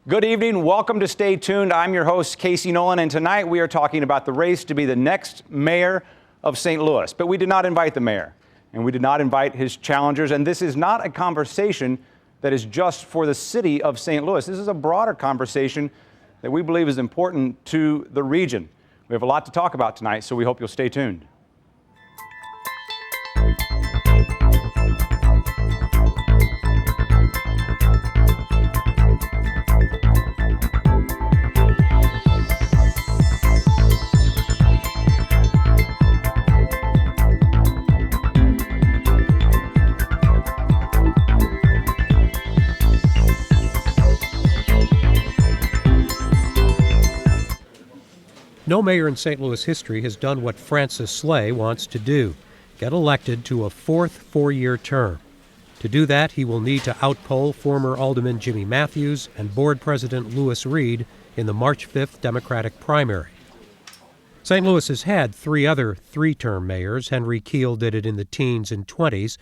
Good evening. Welcome to Stay Tuned. I'm your host, Casey Nolan, and tonight we are talking about the race to be the next mayor of St. Louis. But we did not invite the mayor, and we did not invite his challengers, and this is not a conversation that is just for the city of St. Louis. This is a broader conversation that we believe is important to the region. We have a lot to talk about tonight, so we hope you'll stay tuned. No mayor in St. Louis history has done what Francis Slay wants to do, get elected to a fourth four-year term. To do that, he will need to outpoll former Alderman Jimmy Matthews and board president Lewis Reed in the March 5th Democratic primary. St. Louis has had three other three-term mayors. Henry Keel did it in the teens and 20s.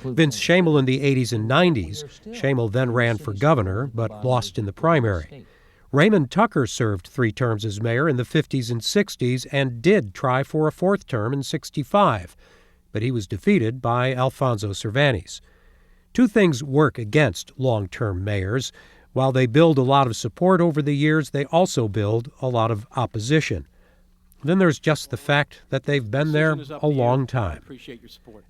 Vince Schamel in the 80s and 90s. Schamel then ran for governor, but lost in the primary. Raymond Tucker served 3 terms as mayor in the 50s and 60s and did try for a 4th term in 65, but he was defeated by Alfonso Cervantes. 2 things work against long-term mayors. While they build a lot of support over the years, they also build a lot of opposition. Then there's just the fact that they've been there a long time.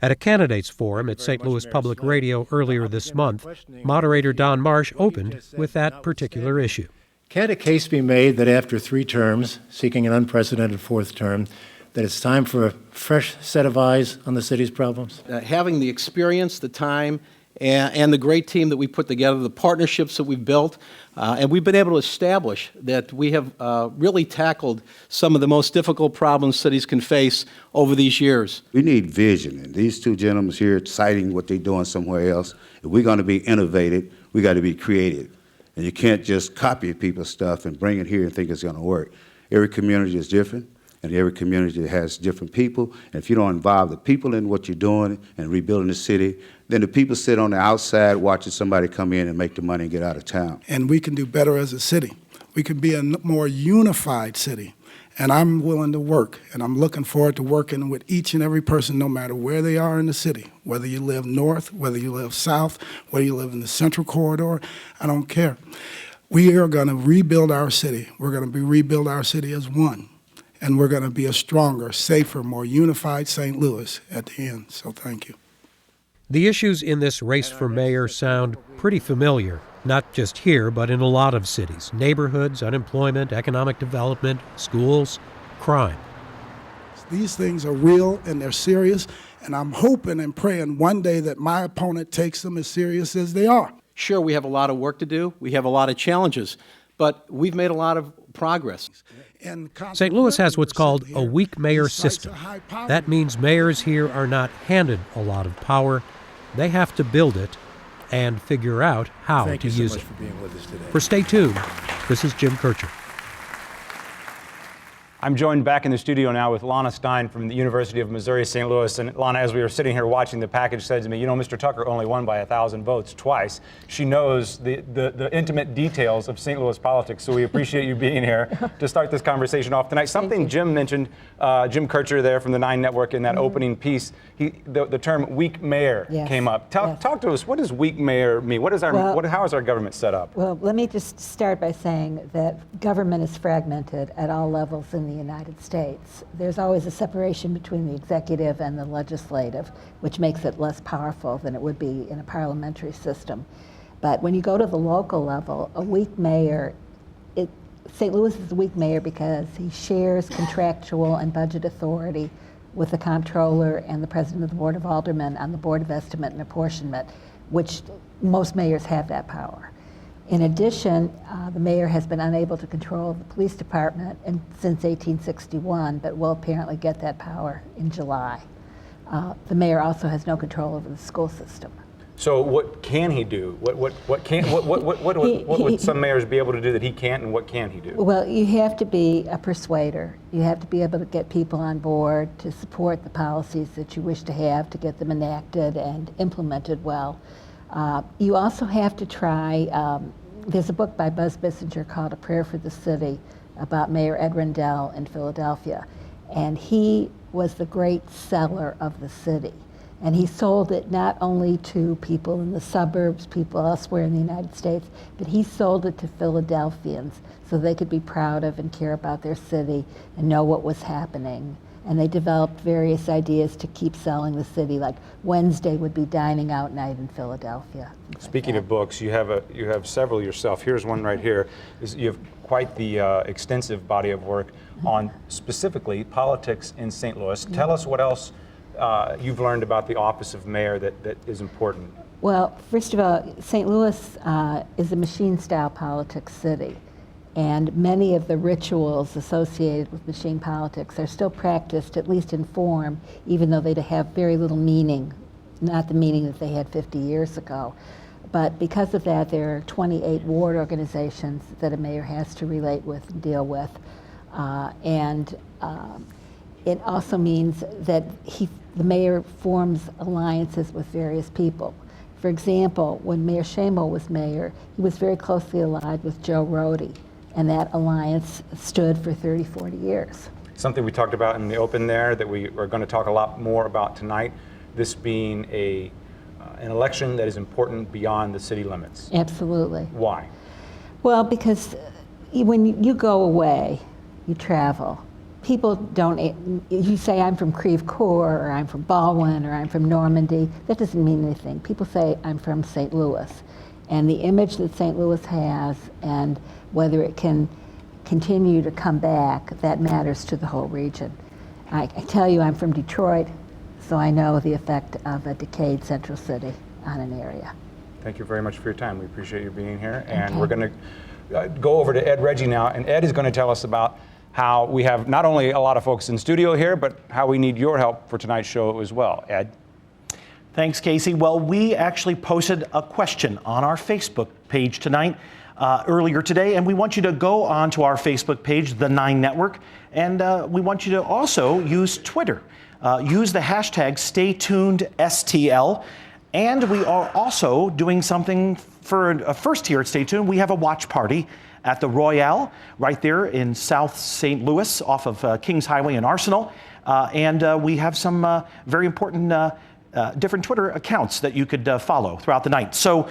At a candidates forum at St. Louis Public Radio earlier this month, moderator Don Marsh opened with that particular issue. Can a case be made that after 3 terms, seeking an unprecedented 4th term, that it's time for a fresh set of eyes on the city's problems? Having the experience, the time, and the great team that we put together, the partnerships that we've built, and we've been able to establish that we have really tackled some of the most difficult problems cities can face over these years. We need vision, and these 2 gentlemen here citing what they're doing somewhere else. If we're going to be innovative, we got to be creative. And you can't just copy people's stuff and bring it here and think it's going to work. Every community is different, and every community has different people. And if you don't involve the people in what you're doing and rebuilding the city, then the people sit on the outside watching somebody come in and make the money and get out of town. And we can do better as a city. We can be a more unified city. And I'm willing to work, and I'm looking forward to working with each and every person, no matter where they are in the city, whether you live north, whether you live south, whether you live in the central corridor, I don't care. We are going to rebuild our city. We're going to rebuild our city as one, and we're going to be a stronger, safer, more unified St. Louis at the end. So thank you. The issues in this race for mayor sound pretty familiar, not just here, but in a lot of cities. Neighborhoods, unemployment, economic development, schools, crime. These things are real and they're serious, and I'm hoping and praying one day that my opponent takes them as serious as they are. Sure, we have a lot of work to do. We have a lot of challenges, but we've made a lot of progress. St. Louis has what's called a weak mayor system. That means mayors here are not handed a lot of power. They have to build it and figure out how to use it. For Stay Tuned, this is Jim Kircher. I'm joined back in the studio now with Lana Stein from the University of Missouri St. Louis. And Lana, as we were sitting here watching the package, said to me, you know, Mr. Tucker only won by 1,000 votes twice. She knows the intimate details of St. Louis politics, so we appreciate you being here to start this conversation off tonight. Something Jim mentioned, Jim Kircher there from the 9 Network in that opening piece, the term weak mayor came up. Talk to us, what does weak mayor mean? How is our government set up? Well, let me just start by saying that government is fragmented at all levels in the United States. There's always a separation between the executive and the legislative, which makes it less powerful than it would be in a parliamentary system. But when you go to the local level, a weak mayor, St. Louis is a weak mayor because he shares contractual and budget authority with the comptroller and the president of the Board of Aldermen on the Board of Estimate and Apportionment, which most mayors have that power. In addition, the mayor has been unable to control the police department since 1861, but will apparently get that power in July. The mayor also has no control over the school system. So what can he do? What would some mayors be able to do that he can't, and what can he do? Well, you have to be a persuader. You have to be able to get people on board to support the policies that you wish to have, to get them enacted and implemented well. You also have to try there's a book by Buzz Bissinger called A Prayer for the City about Mayor Ed Rendell in Philadelphia. And he was the great seller of the city. And he sold it not only to people in the suburbs, people elsewhere in the United States, but he sold it to Philadelphians so they could be proud of and care about their city and know what was happening. And they developed various ideas to keep selling the city, like Wednesday would be dining out night in Philadelphia. Speaking of books, you have several yourself. Here's one right here. You have quite the extensive body of work on specifically politics in St. Louis. Tell us what else you've learned about the office of mayor that is important. Well, first of all, St. Louis is a machine-style politics city. And many of the rituals associated with machine politics are still practiced, at least in form, even though they have very little meaning, not the meaning that they had 50 years ago. But because of that, there are 28 ward organizations that a mayor has to relate with and deal with. It also means that the mayor forms alliances with various people. For example, when Mayor Shamo was mayor, he was very closely allied with Joe Rohde. And that alliance stood for 30, 40 years. Something we talked about in the open there that we are going to talk a lot more about tonight, this being an election that is important beyond the city limits. Absolutely. Why? Well, because when you go away, you travel. People don't, you say I'm from Creve Coeur, or I'm from Baldwin, or I'm from Normandy. That doesn't mean anything. People say I'm from St. Louis. And the image that St. Louis has, and whether it can continue to come back, that matters to the whole region. I tell you, I'm from Detroit, so I know the effect of a decayed central city on an area. Thank you very much for your time. We appreciate you being here. And we're going to go over to Ed Reggie now, and Ed is going to tell us about how we have not only a lot of folks in studio here, but how we need your help for tonight's show as well. Ed? Thanks, Casey. Well, we actually posted a question on our Facebook page tonight, earlier today, and we want you to go on to our Facebook page, The 9 Network, and we want you to also use Twitter. Use the hashtag StayTunedSTL, and we are also doing something for a first here at Stay Tuned. We have a watch party at the Royale right there in South St. Louis off of Kings Highway in Arsenal, and we have some very important different Twitter accounts that you could follow throughout the night. So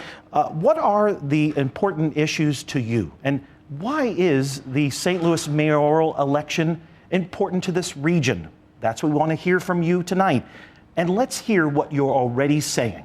what are the important issues to you? And why is the St. Louis mayoral election important to this region? That's what we want to hear from you tonight. And let's hear what you're already saying.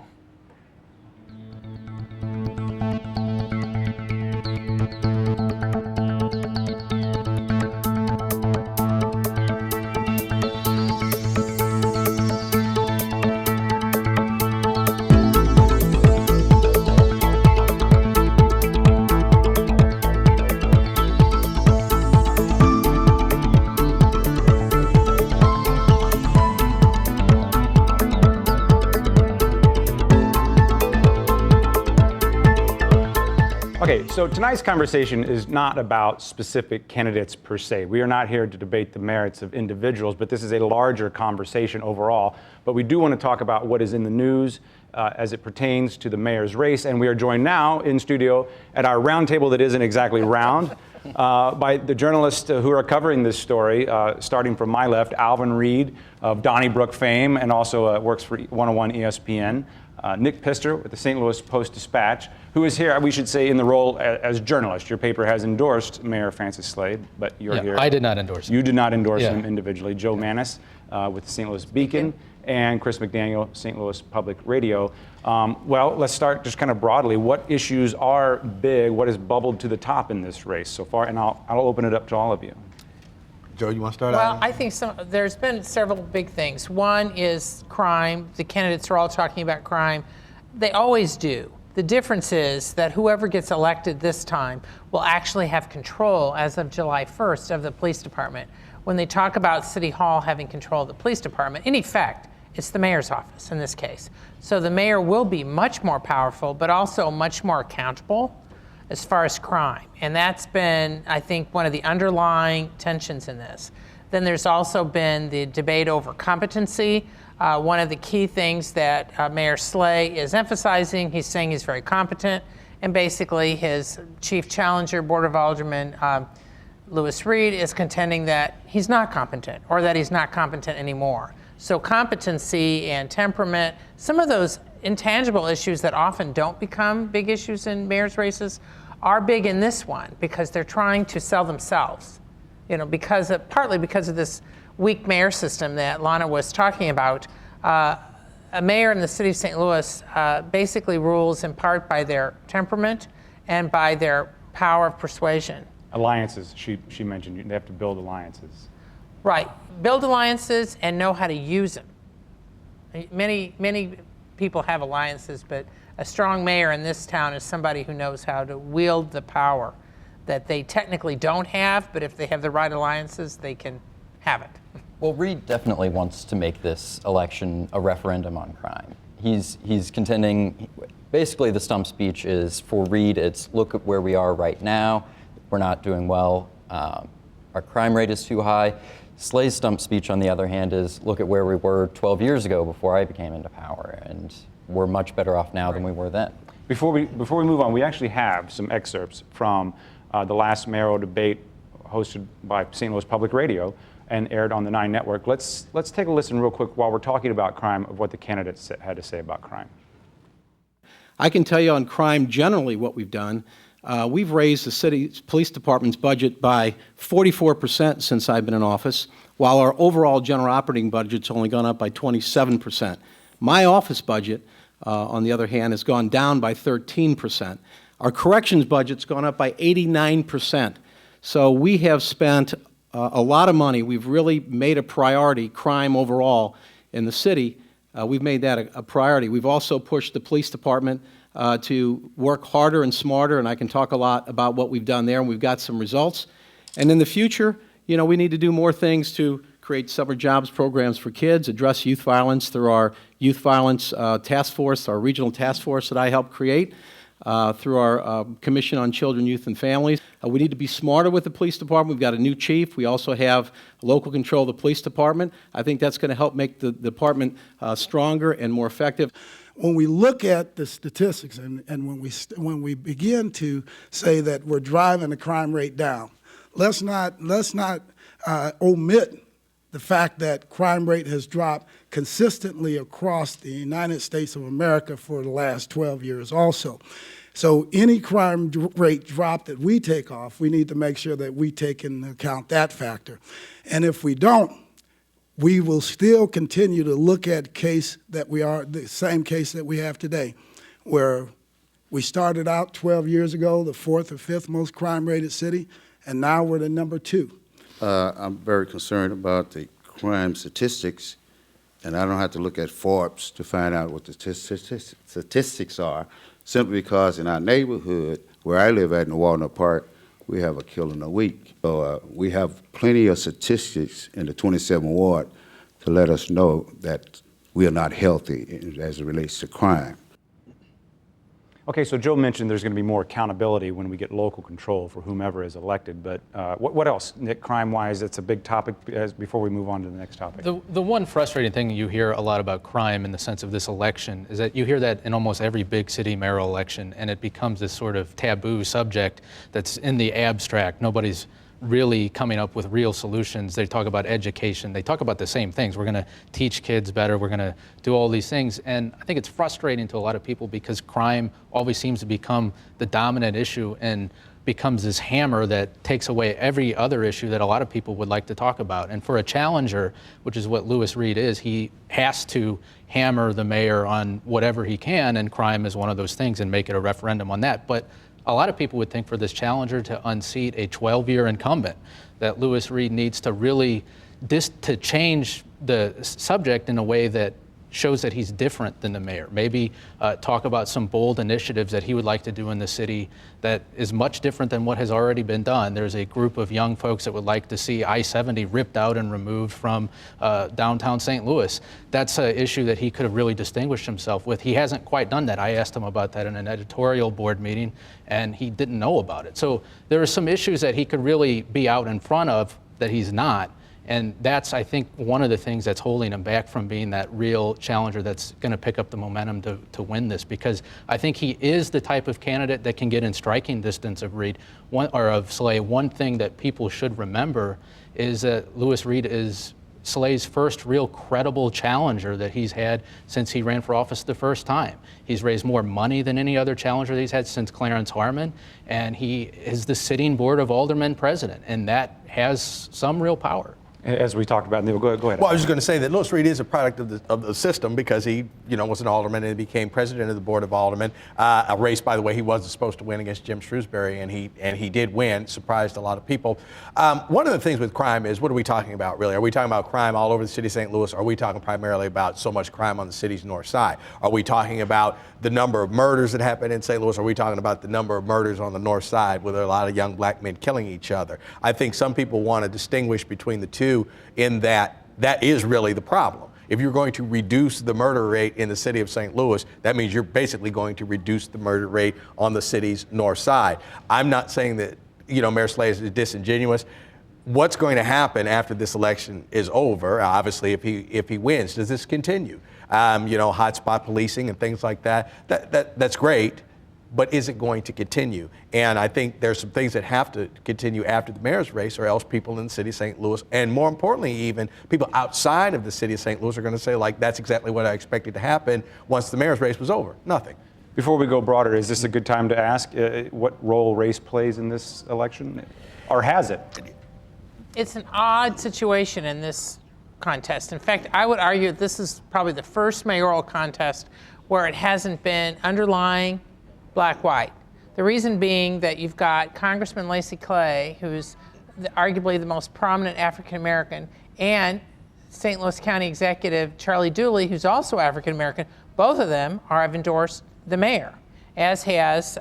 Okay, so tonight's conversation is not about specific candidates per se. We are not here to debate the merits of individuals, but this is a larger conversation overall. But we do want to talk about what is in the news as it pertains to the mayor's race. And we are joined now in studio at our round table that isn't exactly round by the journalists who are covering this story, starting from my left, Alvin Reed of Donnybrook fame and also works for 101 ESPN. Nick Pister with the St. Louis Post-Dispatch, who is here, we should say, in the role as journalist. Your paper has endorsed Mayor Francis Slade, but you're here. I did not endorse him. You did not endorse him individually. Joe Manis with the St. Louis Beacon, and Chris McDaniel, St. Louis Public Radio. Well, let's start just kind of broadly. What issues are big? What has bubbled to the top in this race so far? And I'll open it up to all of you. Joe, you want to start out? Well, I think there's been several big things. One is crime. The candidates are all talking about crime. They always do. The difference is that whoever gets elected this time will actually have control as of July 1st of the police department. When they talk about City Hall having control of the police department, in effect, it's the mayor's office in this case. So the mayor will be much more powerful, but also much more accountable as far as crime. And that's been, I think, one of the underlying tensions in this. Then there's also been the debate over competency. One of the key things that Mayor Slay is emphasizing, he's saying he's very competent, And basically, his chief challenger, Board of Alderman Lewis Reed, is contending that he's not competent, or that he's not competent anymore. So competency and temperament, some of those intangible issues that often don't become big issues in mayor's races, are big in this one because they're trying to sell themselves. You know, partly because of this weak mayor system that Lana was talking about. A mayor in the city of St. Louis basically rules in part by their temperament and by their power of persuasion. Alliances, she mentioned, they have to build alliances. Right, build alliances and know how to use them. Many people have alliances, but a strong mayor in this town is somebody who knows how to wield the power that they technically don't have, but if they have the right alliances, they can have it. Well, Reed definitely wants to make this election a referendum on crime. He's contending, basically the stump speech is, for Reed, it's look at where we are right now. We're not doing well. Our crime rate is too high. Slay's stump speech, on the other hand, is look at where we were 12 years ago before I became into power, and we're much better off now than we were then. Before we move on, we actually have some excerpts from the last mayoral debate hosted by St. Louis Public Radio and aired on the 9 Network. Let's take a listen real quick while we're talking about crime of what the candidates had to say about crime. I can tell you on crime generally what we've done. We've raised the city's police department's budget by 44% since I've been in office, while our overall general operating budget's only gone up by 27%. My office budget, on the other hand, has gone down by 13%. Our corrections budget's gone up by 89%. So we have spent a lot of money. We've really made a priority, crime overall in the city. We've made that a priority. We've also pushed the police department to work harder and smarter, and I can talk a lot about what we've done there, and we've got some results. And in the future, you know, we need to do more things to create summer jobs programs for kids, address youth violence through our youth violence task force, our regional task force that I helped create, through our Commission on Children, Youth, and Families. We need to be smarter with the police department. We've got a new chief. We also have local control of the police department. I think that's going to help make the department stronger and more effective. When we look at the statistics and when we begin to say that we're driving the crime rate down, let's not omit the fact that crime rate has dropped consistently across the United States of America for the last 12 years also. So any crime rate drop that we take off, we need to make sure that we take into account that factor. And if we don't, we will still continue to look at the same case that we have today, where we started out 12 years ago, the 4th or 5th most crime-rated city, and now we're the number 2. I'm very concerned about the crime statistics, and I don't have to look at Forbes to find out what the statistics are, simply because in our neighborhood, where I live at in Walnut Park, we have a killing a week. So we have plenty of statistics in the 27th Ward to let us know that we are not healthy as it relates to crime. Okay, so Joe mentioned there's going to be more accountability when we get local control for whomever is elected, but what else, Nick, crime-wise, that's a big topic before we move on to the next topic? The one frustrating thing you hear a lot about crime in the sense of this election is that you hear that in almost every big city mayoral election, and it becomes this sort of taboo subject that's in the abstract. Nobody's really coming up with real solutions. They talk about education. They talk about the same things. We're going to teach kids better. We're going to do all these things. And I think it's frustrating to a lot of people because crime always seems to become the dominant issue and becomes this hammer that takes away every other issue that a lot of people would like to talk about. And for a challenger, which is what Lewis Reed is, he has to hammer the mayor on whatever he can, and crime is one of those things, and make it a referendum on that. But a lot of people would think for this challenger to unseat a 12-year incumbent that Lewis Reed needs to really to change the subject in a way that shows that he's different than the mayor. Maybe talk about some bold initiatives that he would like to do in the city that is much different than what has already been done. There's a group of young folks that would like to see I-70 ripped out and removed from downtown St. Louis. That's an issue that he could have really distinguished himself with. He hasn't quite done that. I asked him about that in an editorial board meeting, and he didn't know about it. So there are some issues that he could really be out in front of that he's not. And that's, I think, one of the things that's holding him back from being that real challenger that's going to pick up the momentum to win this, because I think he is the type of candidate that can get in striking distance of Reed, of Slay. One thing that people should remember is that Louis Reed is Slay's first real credible challenger that he's had since he ran for office the first time. He's raised more money than any other challenger that he's had since Clarence Harmon, and he is the sitting Board of Aldermen president, and that has some real power. As we talked about, Neil, go ahead. Well, I was just going to say that Louis Reed is a product of the system because he, was an alderman and became president of the Board of Aldermen. A race, by the way, he wasn't supposed to win against Jim Shrewsbury, and he did win. Surprised a lot of people. One of the things with crime is, what are we talking about, really? Are we talking about crime all over the city of St. Louis? Or are we talking primarily about so much crime on the city's north side? Are we talking about the number of murders that happen in St. Louis? Are we talking about the number of murders on the north side where there are a lot of young black men killing each other? I think some people want to distinguish between the two in that is really the problem. If you're going to reduce the murder rate in the city of St. Louis, that means you're basically going to reduce the murder rate on the city's north side. I'm not saying that, Mayor Slay is disingenuous. What's going to happen after this election is over, obviously, if he wins? Does this continue? Hotspot policing and things like that. That's great. But is it going to continue? And I think there's some things that have to continue after the mayor's race, or else people in the city of St. Louis, and more importantly even, people outside of the city of St. Louis are going to say, like, that's exactly what I expected to happen once the mayor's race was over. Nothing. Before we go broader, is this a good time to ask what role race plays in this election? Or has it? It's an odd situation in this contest. In fact, I would argue this is probably the first mayoral contest where it hasn't been underlying black-white. The reason being that you've got Congressman Lacy Clay, who's arguably the most prominent African-American, and St. Louis County Executive Charlie Dooley, who's also African-American. Both of them have endorsed the mayor, as has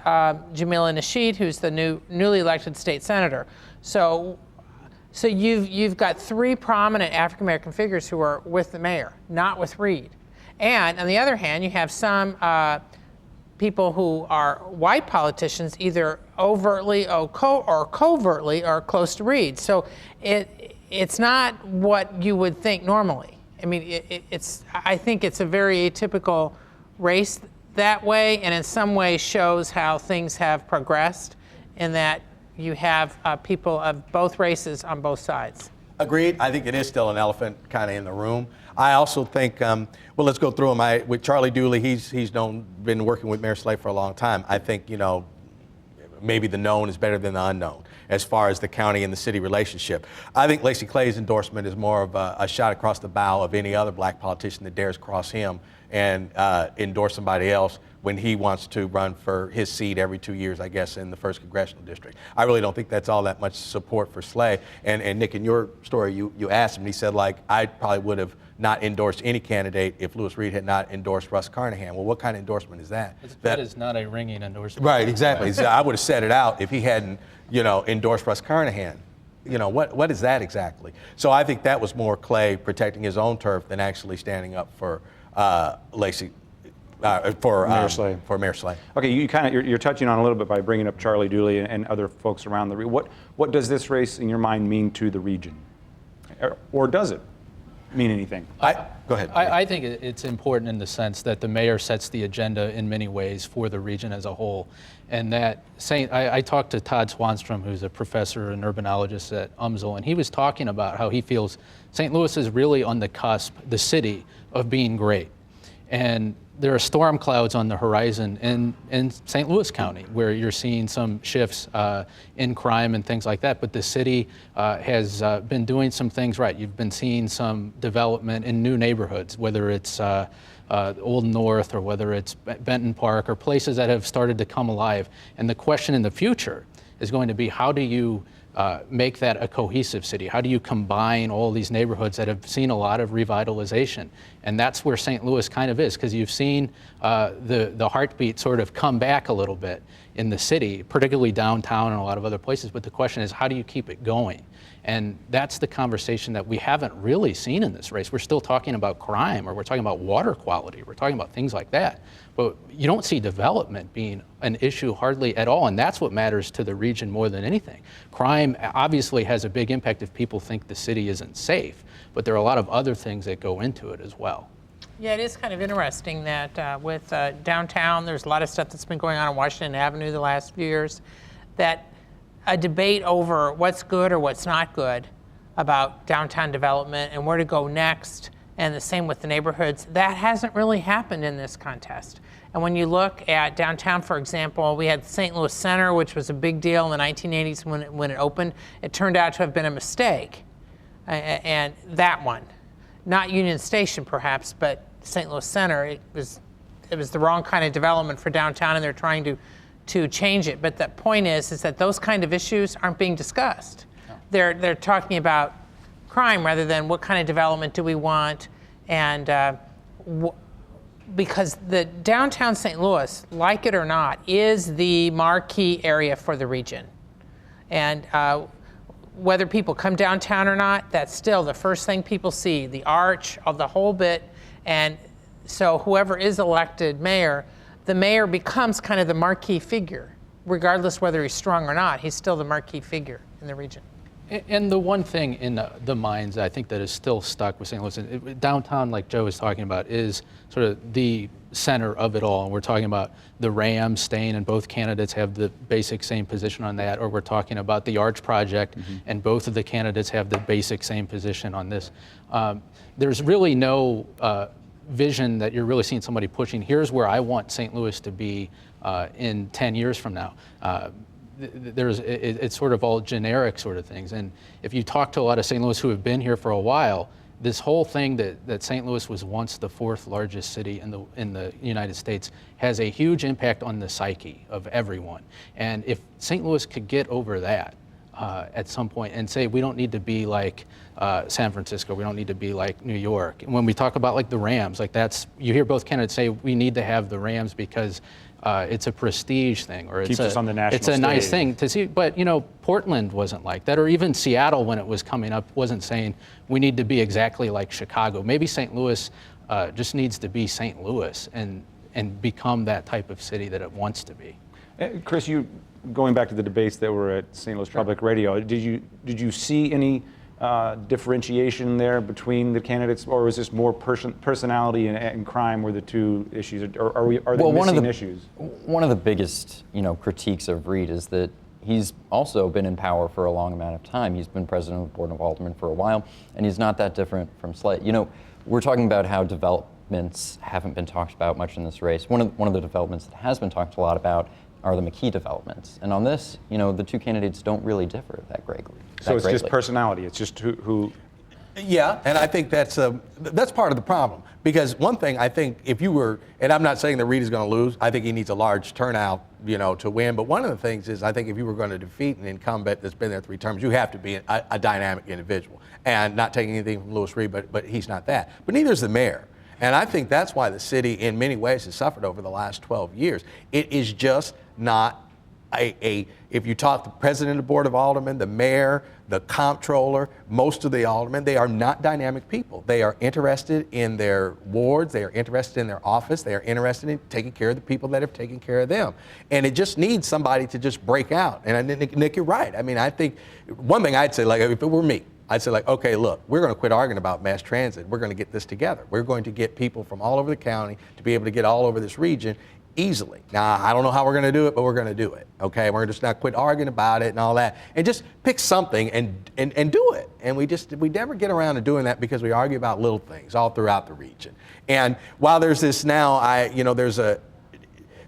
Jamila Nasheed, who's the newly elected state senator. So you've got three prominent African-American figures who are with the mayor, not with Reed. And on the other hand, you have some people who are white politicians, either overtly or covertly are close to Reed. So it's not what you would think normally. I mean, I think it's a very atypical race that way, and in some ways shows how things have progressed in that you have people of both races on both sides. Agreed. I think it is still an elephant kind of in the room. I also think, well, let's go through them. With Charlie Dooley, he's been working with Mayor Slay for a long time. I think, maybe the known is better than the unknown as far as the county and the city relationship. I think Lacy Clay's endorsement is more of a shot across the bow of any other black politician that dares cross him and endorse somebody else when he wants to run for his seat every 2 years, I guess, in the 1st Congressional District. I really don't think that's all that much support for Slay. And Nick, in your story, you asked him, and he said, I probably would have not endorsed any candidate if Louis Reed had not endorsed Russ Carnahan. Well, what kind of endorsement is that? That is not a ringing endorsement. Right, exactly. I would have said it out if he hadn't, endorsed Russ Carnahan. What is that exactly? So I think that was more Clay protecting his own turf than actually standing up for Lacy. For Mayor Slay. Okay, you're touching on a little bit by bringing up Charlie Dooley and other folks around the region. What does this race, in your mind, mean to the region, or does it mean anything? Go ahead. I think it's important in the sense that the mayor sets the agenda in many ways for the region as a whole, and that I talked to Todd Swanstrom, who's a professor and urbanologist at UMSL, and he was talking about how he feels St. Louis is really on the cusp, the city, of being great, and there are storm clouds on the horizon in St. Louis County where you're seeing some shifts in crime and things like that. But the city has been doing some things right. You've been seeing some development in new neighborhoods, whether it's Old North or whether it's Benton Park or places that have started to come alive. And the question in the future is going to be, how do you make that a cohesive city? How do you combine all these neighborhoods that have seen a lot of revitalization? And that's where St. Louis kind of is, because you've seen the heartbeat sort of come back a little bit in the city, particularly downtown and a lot of other places. But the question is, how do you keep it going? And that's the conversation that we haven't really seen in this race. We're still talking about crime, or we're talking about water quality, we're talking about things like that. But you don't see development being an issue hardly at all, and that's what matters to the region more than anything. Crime crime obviously has a big impact if people think the city isn't safe, but there are a lot of other things that go into it as well. Yeah, it is kind of interesting that with downtown, there's a lot of stuff that's been going on Washington Avenue the last few years, that a debate over what's good or what's not good about downtown development and where to go next, and the same with the neighborhoods, that hasn't really happened in this contest. And when you look at downtown, for example, we had St. Louis Center, which was a big deal in the 1980s when it opened. It turned out to have been a mistake. And that one, not Union Station perhaps, but St. Louis Center, it was the wrong kind of development for downtown, and they're trying to change it. But the point is that those kind of issues aren't being discussed. No. They're talking about crime rather than what kind of development do we want, and because the downtown St. Louis, like it or not, is the marquee area for the region. And whether people come downtown or not, that's still the first thing people see, the arch of the whole bit. And so whoever is elected mayor, the mayor becomes kind of the marquee figure. Regardless whether he's strong or not, he's still the marquee figure in the region. And the one thing in the minds I think that is still stuck with St. Louis, downtown, like Joe was talking about, is sort of the center of it all. And we're talking about the Rams staying, and both candidates have the basic same position on that. Or we're talking about the Arch Project, and both of the candidates have the basic same position on this. There's really no vision that you're really seeing somebody pushing. Here's where I want St. Louis to be in 10 years from now. It's sort of all generic sort of things. And if you talk to a lot of St. Louis who have been here for a while, this whole thing that St. Louis was once the fourth largest city in the United States has a huge impact on the psyche of everyone. And if St. Louis could get over that at some point and say, we don't need to be like San Francisco, we don't need to be like New York. And when we talk about like the Rams, like you hear both candidates say we need to have the Rams because it's a prestige thing, or Keeps us on the national it's a nice stage. thing to see. But Portland wasn't like that, or even Seattle when it was coming up wasn't saying we need to be exactly like Chicago. Maybe St. Louis just needs to be St. Louis and become that type of city that it wants to be. Chris, you going back to the debates that were at St. Louis Public Radio, did you see any differentiation there between the candidates, or was this more personality and crime were the two issues, or are they missing issues? One of the biggest critiques of Reed is that he's also been in power for a long amount of time. He's been president of the Board of Aldermen for a while, and he's not that different from Slay. We're talking about how developments haven't been talked about much in this race. One of the developments that has been talked a lot about are the McKee developments. And on this, the two candidates don't really differ that greatly. So it's just personality. It's just who. Yeah, and I think that's part of the problem. Because one thing I think, if you were, and I'm not saying that Reed is going to lose, I think he needs a large turnout, to win. But one of the things is, I think if you were going to defeat an incumbent that's been there 3 terms, you have to be a dynamic individual. And not taking anything from Louis Reed, but he's not that. But neither is the mayor. And I think that's why the city, in many ways, has suffered over the last 12 years. It is just not if you talk to the president of the Board of Aldermen, the mayor, the comptroller, most of the aldermen, they are not dynamic people. They are interested in their wards, they are interested in their office, they are interested in taking care of the people that have taken care of them. And it just needs somebody to just break out. And Nick, you're right. I mean, I think one thing I'd say, like, if it were me, I'd say, like, okay, look, we're going to quit arguing about mass transit. We're going to get this together. We're going to get people from all over the county to be able to get all over this region easily. Now, I don't know how we're going to do it, but we're going to do it, okay? We're just not quit arguing about it and all that, and just pick something and do it. And we never get around to doing that because we argue about little things all throughout the region. And while there's this now,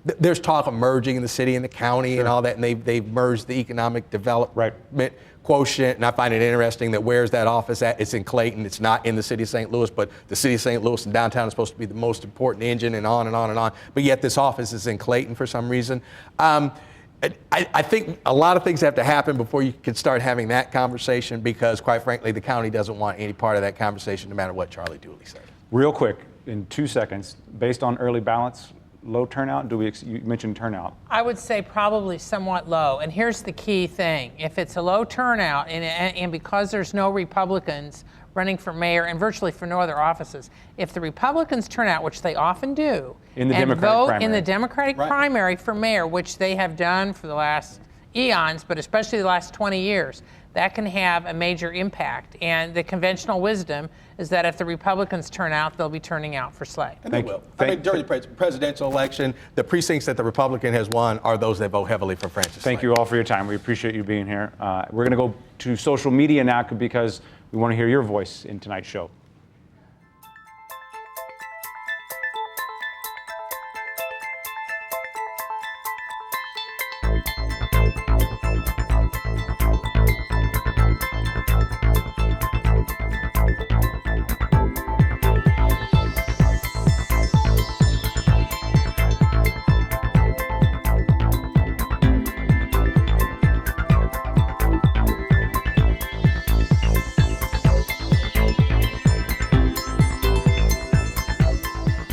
there's talk of merging in the city and the county and all that, and they've merged the economic development quotient, and I find it interesting that where's that office at? It's in Clayton. It's not in the city of St. Louis, but the city of St. Louis and downtown is supposed to be the most important engine, and on and on and on. But yet this office is in Clayton for some reason. I think a lot of things have to happen before you can start having that conversation, because quite frankly, the county doesn't want any part of that conversation, no matter what Charlie Dooley said. Real quick, in 2 seconds, based on early ballots, low turnout? You mentioned turnout. I would say probably somewhat low. And here's the key thing. If it's a low turnout, and because there's no Republicans running for mayor and virtually for no other offices, if the Republicans turn out, which they often do, in the and Democratic vote primary. in the Democratic primary for mayor, which they have done for the last eons, but especially the last 20 years, that can have a major impact. And the conventional wisdom is that if the Republicans turn out, they'll be turning out for Slay. And they will. I mean, during the presidential election, the precincts that the Republican has won are those that vote heavily for Francis Slay. Thank you all for your time. We appreciate you being here. We're going to go to social media now because we want to hear your voice in tonight's show.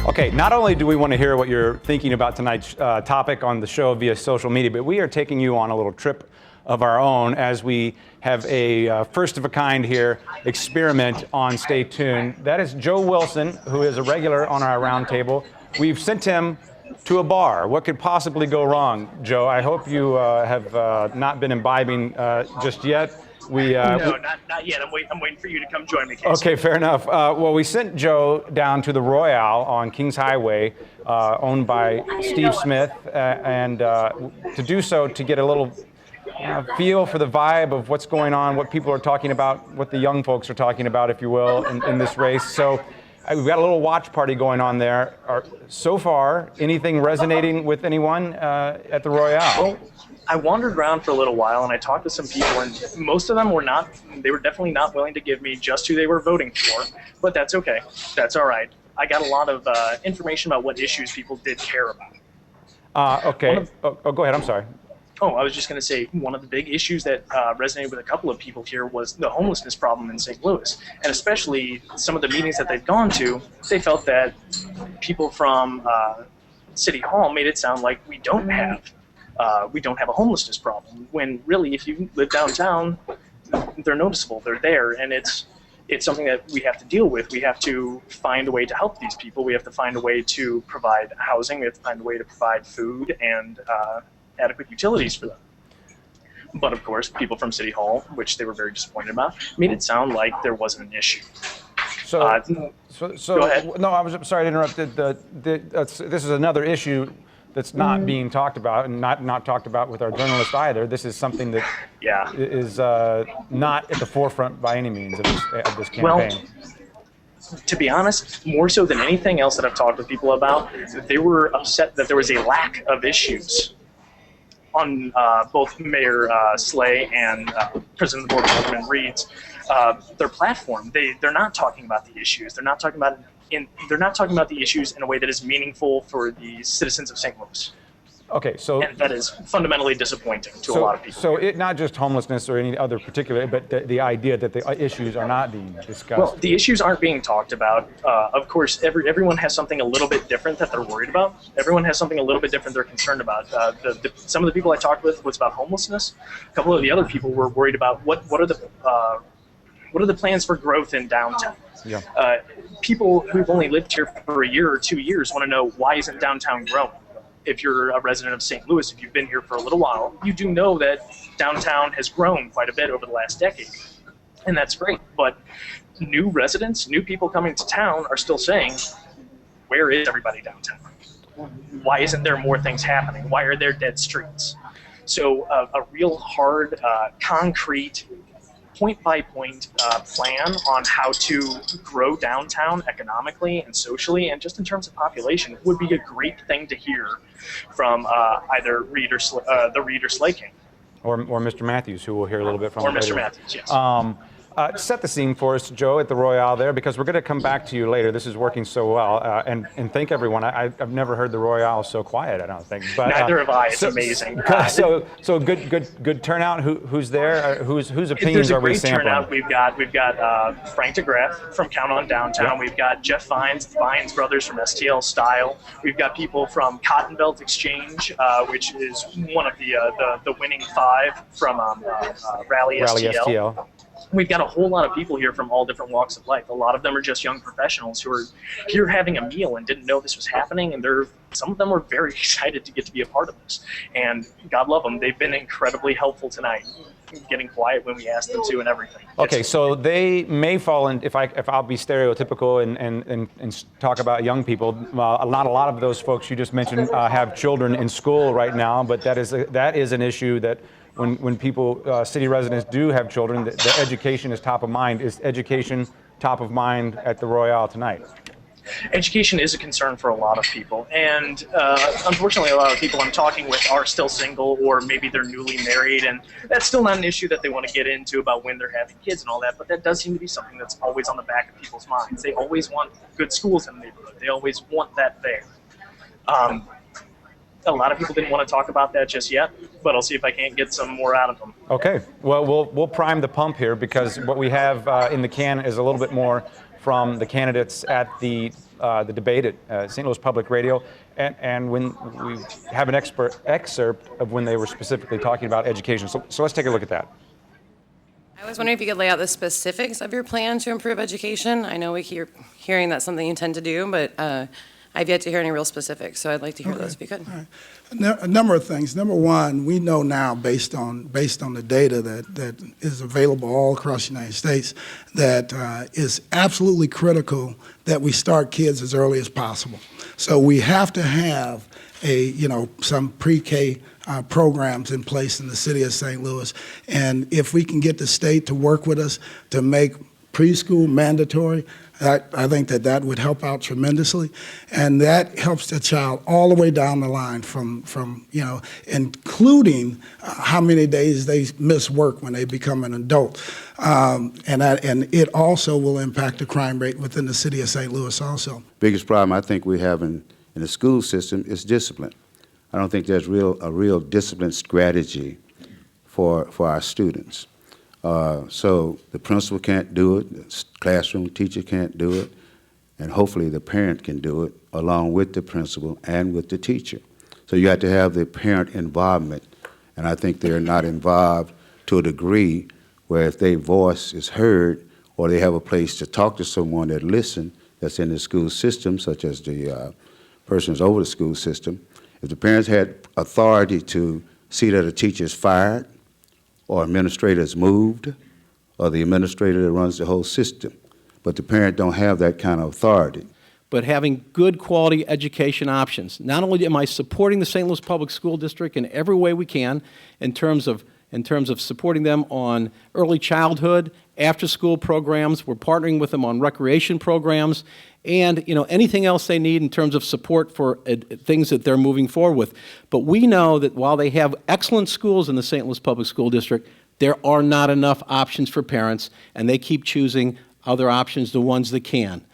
Okay, not only do we want to hear what you're thinking about tonight's topic on the show via social media, but we are taking you on a little trip of our own as we have a first-of-a-kind here experiment on Stay Tuned. That is Joe Wilson, who is a regular on our roundtable. We've sent him to a bar. What could possibly go wrong, Joe? I hope you have not been imbibing just yet. No, not yet. I'm waiting for you to come join me, Casey. Okay, fair enough. Well, we sent Joe down to the Royale on Kings Highway, owned by Steve Smith, and to do so to get a little feel for the vibe of what's going on, what people are talking about, what the young folks are talking about, if you will, in this race. So we've got a little watch party going on there. So far, anything resonating with anyone at the Royale? Well, I wandered around for a little while and I talked to some people, and most of them were definitely not willing to give me just who they were voting for, but that's okay. That's all right. I got a lot of information about what issues people did care about. Okay. Go ahead. I'm sorry. Oh, I was just going to say one of the big issues that resonated with a couple of people here was the homelessness problem in St. Louis. And especially some of the meetings that they've gone to, they felt that people from City Hall made it sound like we don't have a homelessness problem, when really, if you live downtown, they're noticeable, they're there, and it's something that we have to deal with. We have to find a way to help these people. We have to find a way to provide housing. We have to find a way to provide food and adequate utilities for them. But of course, people from City Hall, which they were very disappointed about, made it sound like there wasn't an issue. So go ahead. No, I was sorry to interrupt. This is another issue that's not being talked about, and not talked about with our journalists either. This is something that is not at the forefront by any means of this campaign. Well, to be honest, more so than anything else that I've talked with people about, they were upset that there was a lack of issues on both Mayor Slay and President of the Board of Aldermen Reed's their platform. They're not talking about the issues. They're not talking about the issues in a way that is meaningful for the citizens of St. Louis. Okay, so and that is fundamentally disappointing to a lot of people. So it not just homelessness or any other particular, but the idea that the issues are not being discussed. Well, the issues aren't being talked about. Of course, everyone has something a little bit different that they're worried about. Everyone has something a little bit different they're concerned about. Some of the people I talked with was about homelessness. A couple of the other people were worried about what are the plans for growth in downtown. Yeah. People who've only lived here for a year or 2 years want to know, why isn't downtown growing? If you're a resident of St. Louis, if you've been here for a little while, you do know that downtown has grown quite a bit over the last decade. And that's great. But new residents, new people coming to town are still saying, where is everybody downtown? Why isn't there more things happening? Why are there dead streets? So a real hard, concrete, point-by-point plan on how to grow downtown economically and socially, and just in terms of population, would be a great thing to hear from either Reed or the Reed or Slay King. Or Mr. Matthews, who we'll hear a little bit from Or later. Mr. Matthews, yes. Set the scene for us, Joe, at the Royale there, because we're going to come back to you later. This is working so well. And thank everyone. I've never heard the Royale so quiet, I don't think. But, neither have I. It's amazing. So good turnout. Who's there? Whose opinions are we sampling? There's a great turnout. We've got Frank DeGraff from Count on Downtown. Yep. We've got Jeff Fines, the Fines brothers from STL Style. We've got people from Cotton Belt Exchange, which is one of the winning 5 from Rally STL. we've got a whole lot of people here from all different walks of life. A lot of them are just young professionals who are here having a meal and didn't know this was happening, and some of them were very excited to get to be a part of this. And God love them, they've been incredibly helpful tonight, getting quiet when we asked them to and everything. Okay, so they may fall in, if I'll be stereotypical and talk about young people, not a lot of those folks you just mentioned have children in school right now, but that is an issue that when people, city residents do have children, the education is top of mind. Is education top of mind at the Royale tonight? Education is a concern for a lot of people, and unfortunately a lot of people I'm talking with are still single, or maybe they're newly married, and that's still not an issue that they want to get into about when they're having kids and all that, but that does seem to be something that's always on the back of people's minds. They always want good schools in the neighborhood. They always want that there. A lot of people didn't want to talk about that just yet, but I'll see if I can't get some more out of them. Okay, well, we'll prime the pump here, because what we have in the can is a little bit more from the candidates at the debate at St. Louis Public Radio, and when we have an excerpt of when they were specifically talking about education. So let's take a look at that. I was wondering if you could lay out the specifics of your plan to improve education. I know we keep hearing that's something you intend to do, but I've yet to hear any real specifics, so I'd like to hear those if you could. All right. A number of things. Number one, we know now, based on the data that is available all across the United States, that is absolutely critical that we start kids as early as possible. So we have to have some pre-K programs in place in the city of St. Louis, and if we can get the state to work with us to make preschool mandatory, I think that would help out tremendously, and that helps the child all the way down the line from including how many days they miss work when they become an adult, and it also will impact the crime rate within the city of St. Louis also. Biggest problem I think we have in the school system is discipline. I don't think there's a real discipline strategy for our students. So the principal can't do it, the classroom teacher can't do it, and hopefully the parent can do it along with the principal and with the teacher. So you have to have the parent involvement, and I think they're not involved to a degree where if their voice is heard or they have a place to talk to someone that listens that's in the school system, such as the persons over the school system, if the parents had authority to see that a teacher is fired, or administrator is moved, or the administrator that runs the whole system. But the parent don't have that kind of authority. But having good quality education options. Not only am I supporting the St. Louis Public School District in every way we can in terms of supporting them on early childhood, after-school programs. We're partnering with them on recreation programs, and anything else they need in terms of support for things that they're moving forward with. But we know that while they have excellent schools in the St. Louis Public School District, there are not enough options for parents, and they keep choosing other options, the ones that can.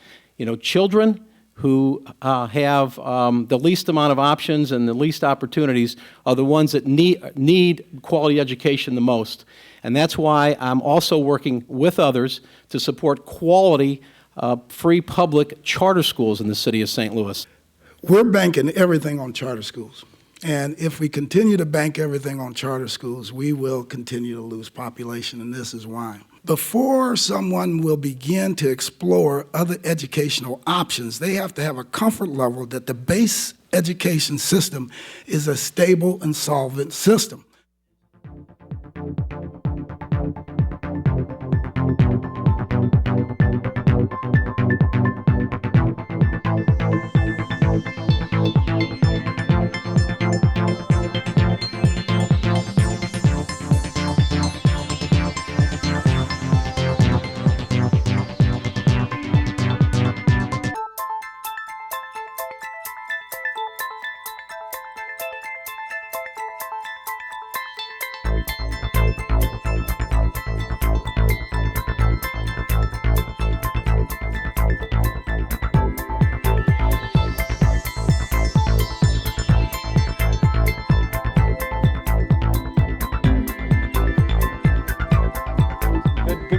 Children who have the least amount of options and the least opportunities are the ones that need quality education the most. And that's why I'm also working with others to support quality free public charter schools in the city of St. Louis. We're banking everything on charter schools. And if we continue to bank everything on charter schools, we will continue to lose population, and this is why. Before someone will begin to explore other educational options, they have to have a comfort level that the base education system is a stable and solvent system.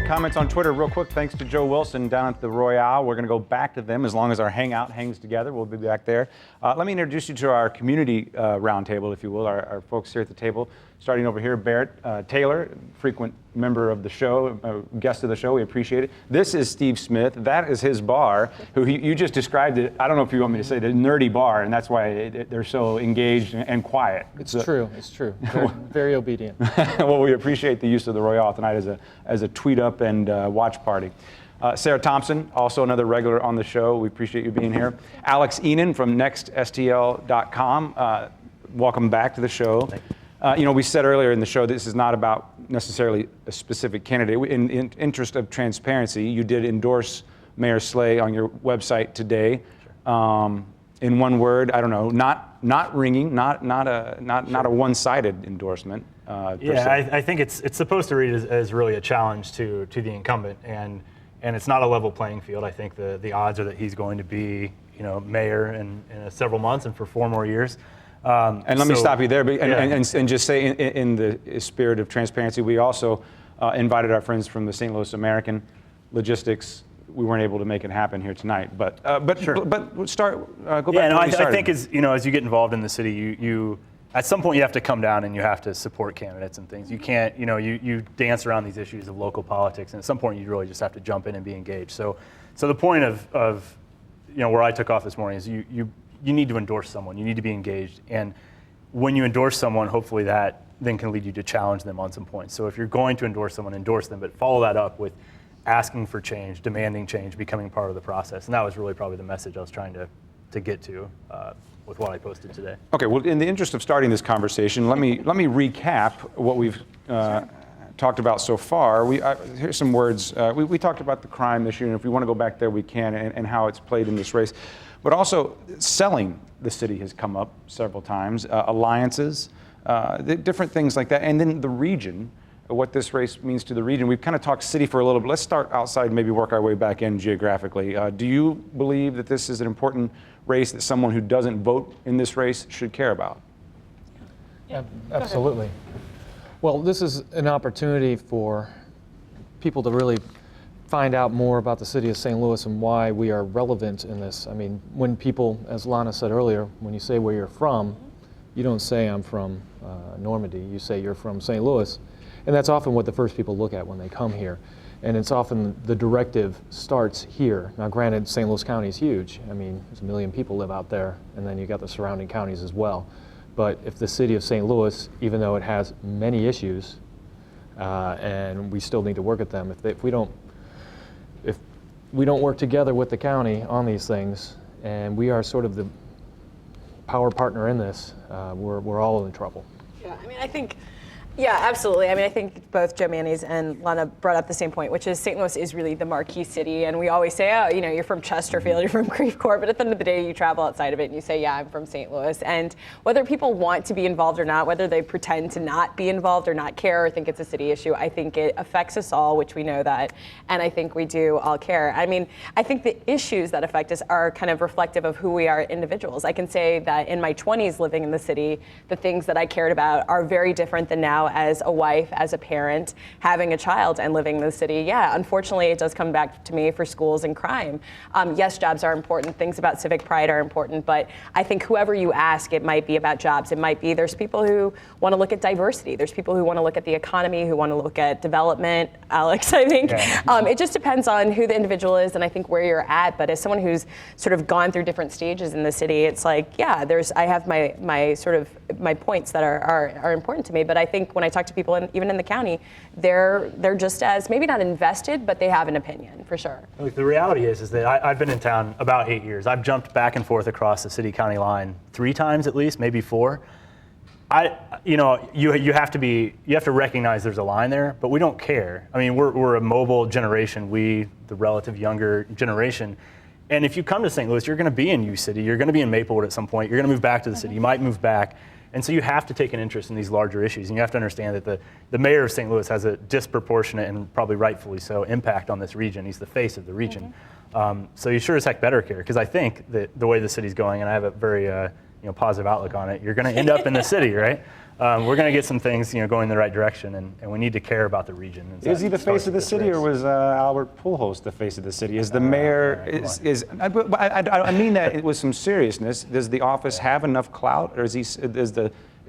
Comments on Twitter real quick. Thanks to Joe Wilson down at the Royale. We're going to go back to them as long as our hangout hangs together. We'll be back there. Let me introduce you to our community roundtable, if you will, our folks here at the table. Starting over here, Barrett Taylor, frequent member of the show, guest of the show. We appreciate it. This is Steve Smith. That is his bar, you just described it. I don't know if you want me to say the nerdy bar, and that's why they're so engaged and quiet. It's true. It's true. Very, very obedient. Well, we appreciate the use of the Royale tonight as a tweet up and watch party. Sarah Thompson, also another regular on the show. We appreciate you being here. Alex Enan from nextstl.com. Welcome back to the show. We said earlier in the show, this is not about necessarily a specific candidate. In interest of transparency, you did endorse Mayor Slay on your website today. Sure. In one word, I don't know, not ringing, not a one-sided endorsement. I think it's supposed to read as really a challenge to the incumbent, and it's not a level playing field. I think the odds are that he's going to be, mayor in several months and for 4 more years. And let me stop you there, and just say, in the spirit of transparency, we also invited our friends from the St. Louis American Logistics. We weren't able to make it happen here tonight, but sure. But start. Go back. Yeah, to I think as you get involved in the city, you at some point you have to come down and you have to support candidates and things. You can't, you dance around these issues of local politics, and at some point you really just have to jump in and be engaged. So the point of where I took off this morning is you need to endorse someone. You need to be engaged. And when you endorse someone, hopefully that then can lead you to challenge them on some points. So if you're going to endorse someone, endorse them, but follow that up with asking for change, demanding change, becoming part of the process. And that was really probably the message I was trying to get to with what I posted today. Okay, well, in the interest of starting this conversation, let me recap what we've talked about so far. Here's some words. We talked about the crime issue, and if we want to go back there, we can, and how it's played in this race. But also, selling the city has come up several times, alliances, different things like that. And then the region, what this race means to the region. We've kind of talked city for a little bit. Let's start outside and maybe work our way back in geographically. Do you believe that this is an important race that someone who doesn't vote in this race should care about? Yeah, absolutely. Well, this is an opportunity for people to really find out more about the city of St. Louis and why we are relevant in this. I mean, when people, as Lana said earlier, when you say where you're from, you don't say I'm from Normandy, you say you're from St. Louis. And that's often what the first people look at when they come here. And it's often the directive starts here. Now granted, St. Louis County is huge. I mean, there's 1 million people live out there, and then you got the surrounding counties as well. But if the city of St. Louis, even though it has many issues, and we still need to work at them, if we don't work together with the county on these things, and we are sort of the power partner in this, we're all in trouble. Yeah, I mean, yeah, absolutely. I mean, I think both Joe Mannies and Lana brought up the same point, which is St. Louis is really the marquee city, and we always say, oh, you're from Chesterfield, you're from Creve Coeur, but at the end of the day, you travel outside of it and you say, yeah, I'm from St. Louis. And whether people want to be involved or not, whether they pretend to not be involved or not care or think it's a city issue, I think it affects us all, which we know that, and I think we do all care. I mean, I think the issues that affect us are kind of reflective of who we are individuals. I can say that in my 20s living in the city, the things that I cared about are very different than now as a wife, as a parent, having a child and living in the city. Yeah, unfortunately, it does come back to me for schools and crime. Yes, jobs are important. Things about civic pride are important. But I think whoever you ask, it might be about jobs. It might be there's people who want to look at diversity. There's people who want to look at the economy, who want to look at development. Alex, I think. Yeah. It just depends on who the individual is and I think where you're at. But as someone who's sort of gone through different stages in the city, it's like, yeah, I have my sort of my points that are important to me. But I think when I talk to people, even in the county, they're just as, maybe not invested, but they have an opinion, for sure. Look, the reality is that I've been in town about 8 years. I've jumped back and forth across the city-county line 3 times at least, maybe 4. You have to recognize there's a line there, but we don't care. I mean, we're a mobile generation, the relative younger generation. And if you come to St. Louis, you're going to be in U City, you're going to be in Maplewood at some point, you're going to move back to the city, you might move back. And so you have to take an interest in these larger issues, and you have to understand that the mayor of St. Louis has a disproportionate, and probably rightfully so, impact on this region. He's the face of the region. So you sure as heck better care, because I think that the way the city's going, and I have a very positive outlook on it, you're going to end up in the city, right? We're going to get some things going in the right direction, and we need to care about the region. Is he the face of the city, or was Albert Pujols the face of the city? Is the mayor, I mean that with some seriousness, does the office have enough clout, or is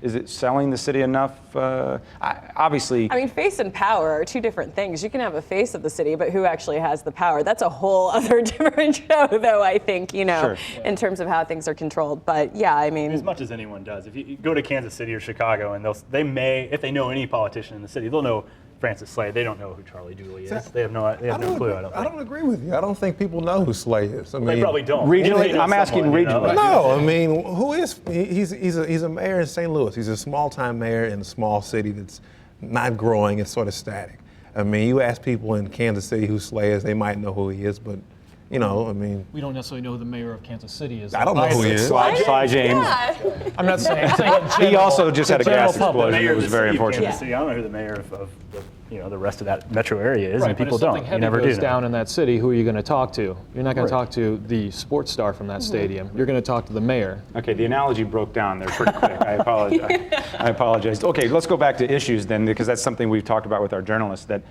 Is it selling the city enough? Obviously. I mean, face and power are two different things. You can have a face of the city, but who actually has the power? That's a whole other different show, though, I think, Sure. in terms of how things are controlled. But yeah, I mean. As much as anyone does. If you go to Kansas City or Chicago, and they may, if they know any politician in the city, they'll know Francis Slay. They don't know who Charlie Dooley is. They have no clue. I don't agree with you. I don't think people know who Slay is. I mean, they probably don't. Regionally, I'm asking regionally. No, I mean, who is he's a mayor in St. Louis. He's a small-time mayor in a small city that's not growing. It's sort of static. I mean, you ask people in Kansas City who Slay is, they might know who he is, but I mean. We don't necessarily know who the mayor of Kansas City is. I don't know who he is. Sly James. Yeah. I'm not saying. He also just had a gas explosion. Mayor It of was the very city of unfortunate. Kansas City. I don't know who the mayor of the rest of that metro area is, Right, and but people if something don't. You heavy never goes do. down in that city, who are you going to talk to? You're not going to talk to the sports star from that stadium. You're going to talk to the mayor. Okay, the analogy broke down there pretty quick. I apologize. Okay, let's go back to issues then, because that's something we've talked about with our journalists, that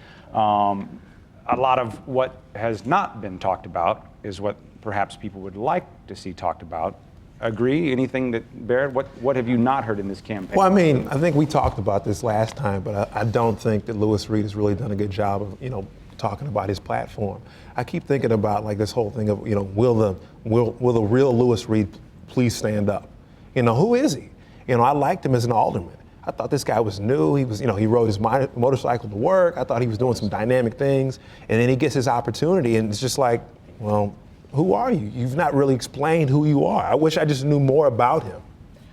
a lot of what has not been talked about is what perhaps people would like to see talked about. Agree? Anything that, Barrett, what have you not heard in this campaign? Well, I mean, I think we talked about this last time, but I don't think that Louis Reed has really done a good job of, talking about his platform. I keep thinking about like this whole thing of, will the real Louis Reed please stand up? Who is he? I liked him as an alderman. I thought this guy was new. He was, he rode his motorcycle to work. I thought he was doing some dynamic things, and then he gets his opportunity, and it's just like, well, who are you? You've not really explained who you are. I wish I just knew more about him.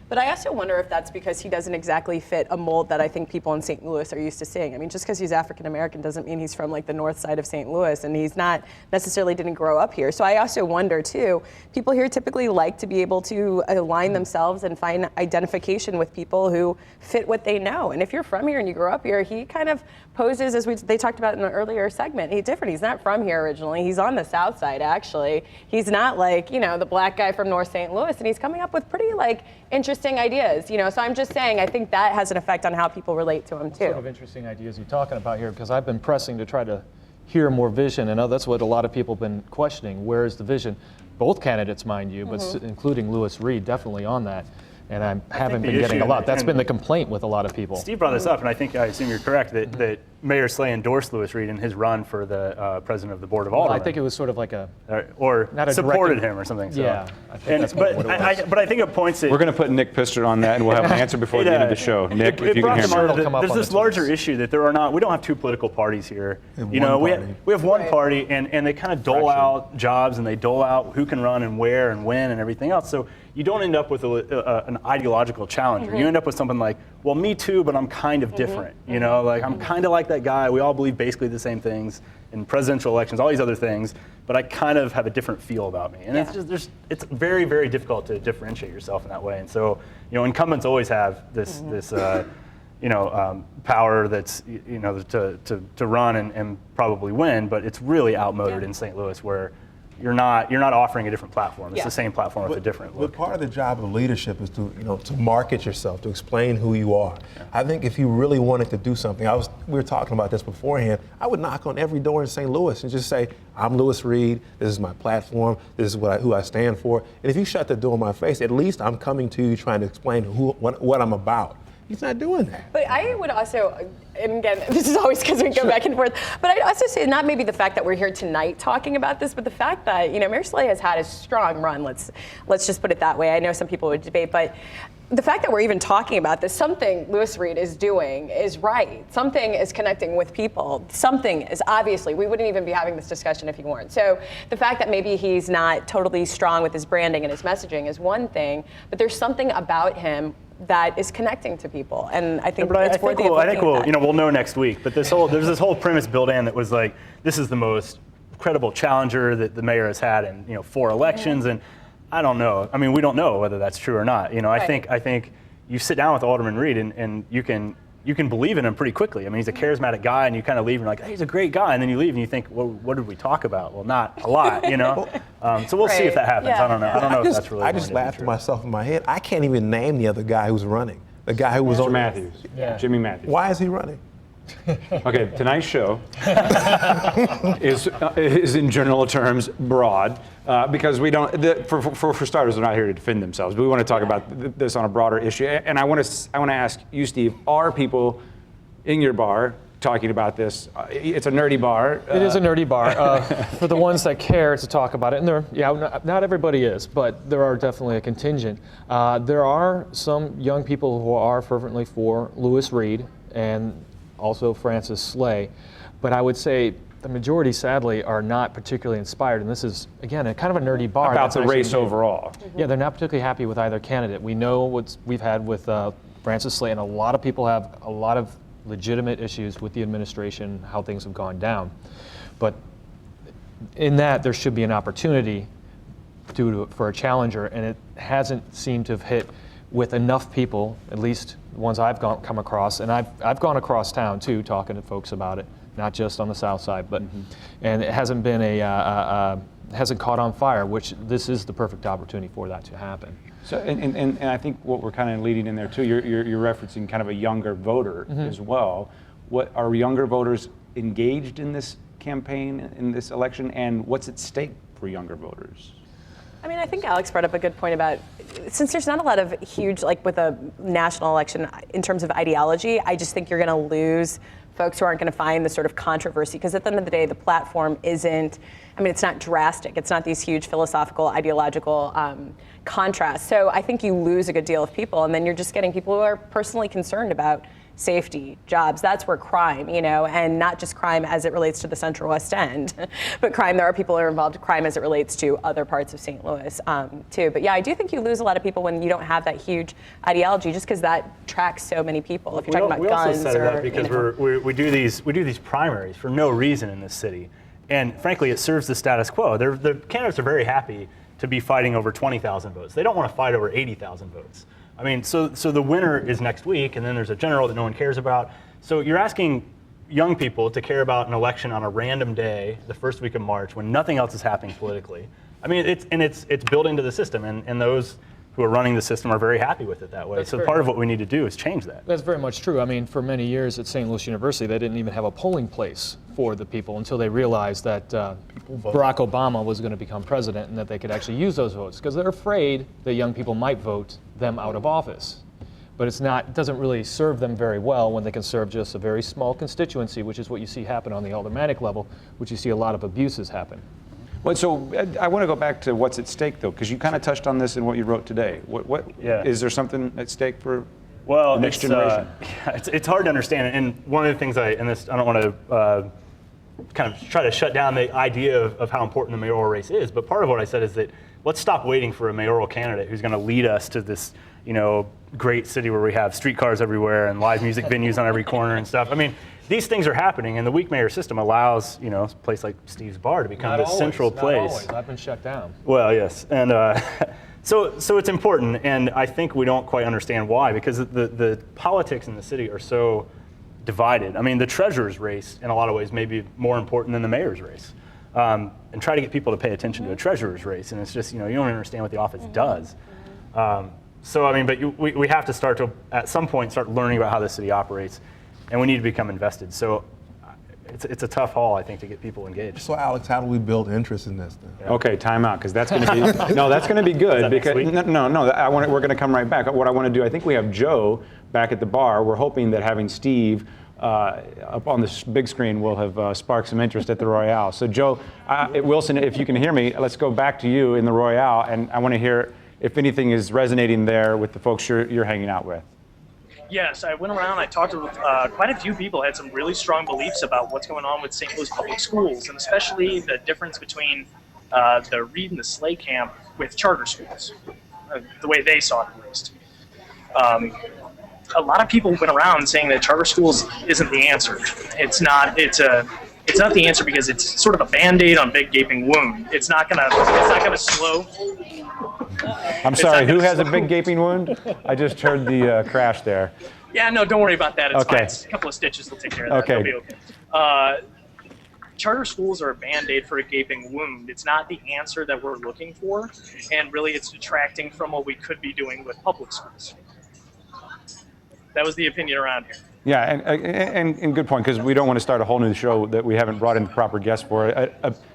But I also wonder if that's because he doesn't exactly fit a mold that I think people in St. Louis are used to seeing. I mean, just because he's African American doesn't mean he's from like the north side of St. Louis, and he's not necessarily didn't grow up here. So I also wonder too, people here typically like to be able to align themselves and find identification with people who fit what they know. And if you're from here and you grew up here, he kind of poses, as they talked about in the earlier segment, he's different. He's not from here originally. He's on the south side, actually. He's not like, the black guy from North St. Louis, and he's coming up with pretty interesting ideas, So I'm just saying, I think that has an effect on how people relate to him too. Sort of interesting ideas you're talking about here, because I've been pressing to try to hear more vision, and that's what a lot of people have been questioning. Where is the vision? Both candidates, mind you, but including Louis Reed, definitely on that. And I haven't been getting a lot. That's been the complaint with a lot in Steve brought this up, and I assume you're correct, that Mayor Slay endorsed Louis Reed in his run for the president of the Board of Aldermen. I think it was sort of like or not a supported direct, him or something. So. Yeah, I think that's what it was. But I think it points at... We're going to put Nick Pister on that, and we'll have an answer before the end of the show. Nick, if you can hear me. There's this larger issue that we don't have two political parties here. We have one party, and they kind of dole out jobs, and they dole out who can run and where and when and everything else. So you don't end up with an ideological challenger. You end up with something like, well, me too, but I'm kind of different. I'm kind of like that guy. We all believe basically the same things in presidential elections, all these other things, but I kind of have a different feel about me. And it's very, very difficult to differentiate yourself in that way. And so, incumbents always have this power that's, to run and probably win, but it's really outmoded in St. Louis, where you're not offering a different platform. It's the same platform with a different look. But part of the job of leadership is to market yourself, to explain who you are. Yeah. I think if you really wanted to do something, we were talking about this beforehand, I would knock on every door in St. Louis and just say, I'm Louis Reed, this is my platform, this is who I stand for. And if you shut the door in my face, at least I'm coming to you trying to explain what I'm about. He's not doing that. But I would also, and again, this is always because we go back and forth, but I'd also say not maybe the fact that we're here tonight talking about this, but the fact that, Mayor Slay has had a strong run, let's just put it that way. I know some people would debate, but the fact that we're even talking about this, something Louis Reed is doing is right. Something is connecting with people. Something is obviously, we wouldn't even be having this discussion if he weren't. So the fact that maybe he's not totally strong with his branding and his messaging is one thing, but there's something about him that is connecting to people, and I think it's worthy of looking at that. We'll know next week. But there's this whole premise built in that was like, this is the most credible challenger that the mayor has had in 4 elections, and I don't know. I mean, we don't know whether that's true or not. I think you sit down with Alderman Reed and you can believe in him pretty quickly. I mean, he's a charismatic guy, and you kind of leave and you're like, hey, he's a great guy, and then you leave and you think, well, what did we talk about? Well, not a lot, So we'll see if that happens. Yeah. I don't know if that's really. I just laughed to myself in my head. I can't even name the other guy who's running. The guy who was on Matthews. Yeah. Jimmy Matthews. Why is he running? Okay, tonight's show is in general terms broad because we don't. For starters, they're not here to defend themselves. But we want to talk about this on a broader issue. And I want to ask you, Steve, are people in your bar talking about this? It's a nerdy bar. It is a nerdy bar. For the ones that care to talk about it, and not everybody is, but there are definitely a contingent. There are some young people who are fervently for Lewis Reed and also Francis Slay, but I would say the majority, sadly, are not particularly inspired. And this is, again, a kind of a nerdy bar. About the race overall. Yeah, they're not particularly happy with either candidate. We know what we've had with Francis Slay, and a lot of people have a lot of legitimate issues with the administration, how things have gone down. But in that, there should be an opportunity for a challenger, and it hasn't seemed to have hit with enough people, at least the ones I've come across, and I've gone across town too, talking to folks about it, not just on the south side, but and it hasn't been hasn't caught on fire, which this is the perfect opportunity for that to happen. So, and I think what we're kind of leading in there too, you're referencing kind of a younger voter as well. What are younger voters engaged in this campaign, in this election, and what's at stake for younger voters? I mean, I think Alex brought up a good point about, since there's not a lot of huge, like with a national election in terms of ideology, I just think you're going to lose folks who aren't going to find the sort of controversy, because at the end of the day, the platform isn't, I mean, it's not drastic. It's not these huge philosophical, ideological contrasts. So I think you lose a good deal of people, and then you're just getting people who are personally concerned about safety, jobs. That's where crime, and not just crime as it relates to the Central West End, but crime, there are people who are involved in crime as it relates to other parts of St. Louis too. But yeah, I do think you lose a lot of people when you don't have that huge ideology, just because that tracks so many people. If you're talking about guns, we also set it up because we do these primaries for no reason in this city, and frankly, it serves the status quo. The candidates are very happy to be fighting over 20,000 votes. They don't want to fight over 80,000 votes. I mean, so the winner is next week, and then there's a general that no one cares about. So you're asking young people to care about an election on a random day, the first week of March, when nothing else is happening politically. I mean, it's built into the system, and those who are running the system are very happy with it that way. So part of what we need to do is change that. That's very much true. I mean, for many years at St. Louis University, they didn't even have a polling place for the people until they realized that Barack Obama was going to become president and that they could actually use those votes, because they're afraid that young people might vote them out of office. But it doesn't really serve them very well when they can serve just a very small constituency, which is what you see happen on the aldermanic level, which you see a lot of abuses happen. Well, so I want to go back to what's at stake, though, because you kind of touched on this in what you wrote today. Is there something at stake for the next generation? It's hard to understand, and one of the things I don't want to kind of try to shut down the idea of how important the mayoral race is, but part of what I said is that let's stop waiting for a mayoral candidate who's going to lead us to this, great city where we have streetcars everywhere and live music venues on every corner and stuff. I mean, these things are happening, and the weak mayor system allows, a place like Steve's Bar to become the central place. Not always. I've been shut down. Well, yes, and so it's important, and I think we don't quite understand why, because the politics in the city are so divided. I mean, the treasurer's race, in a lot of ways, may be more important than the mayor's race. And try to get people to pay attention to a treasurer's race, and it's just, you don't understand what the office does. So, I mean, but we have to start to, at some point, start learning about how the city operates, and we need to become invested. So it's a tough haul, I think, to get people engaged. So, Alex, how do we build interest in this then? Yeah. Okay, time out, because that's going to be that's going to be good. Because we're going to come right back. What I want to do, I think we have Joe back at the bar. We're hoping that having Steve up on the big screen will have sparked some interest at the Royale. So, Joe, Wilson, if you can hear me, let's go back to you in the Royale, and I want to hear if anything is resonating there with the folks you're hanging out with. Yes, I went around, I talked to quite a few people, had some really strong beliefs about what's going on with St. Louis public schools, and especially the difference between the Reed and the Slay camp with charter schools, the way they saw it at least. A lot of people went around saying that charter schools isn't the answer. It's not the answer because it's sort of a Band-Aid on big gaping wound. It's not gonna slow. I'm sorry, who has a big gaping wound? I just heard the crash there. Yeah, no, don't worry about that. It's okay. fine. It's a couple of stitches will take care of that. Okay. It'll be okay. Charter schools are a Band-Aid for a gaping wound. It's not the answer that we're looking for, and really it's detracting from what we could be doing with public schools. That was the opinion around here. Yeah, and good point, because we don't want to start a whole new show that we haven't brought in the proper guests for.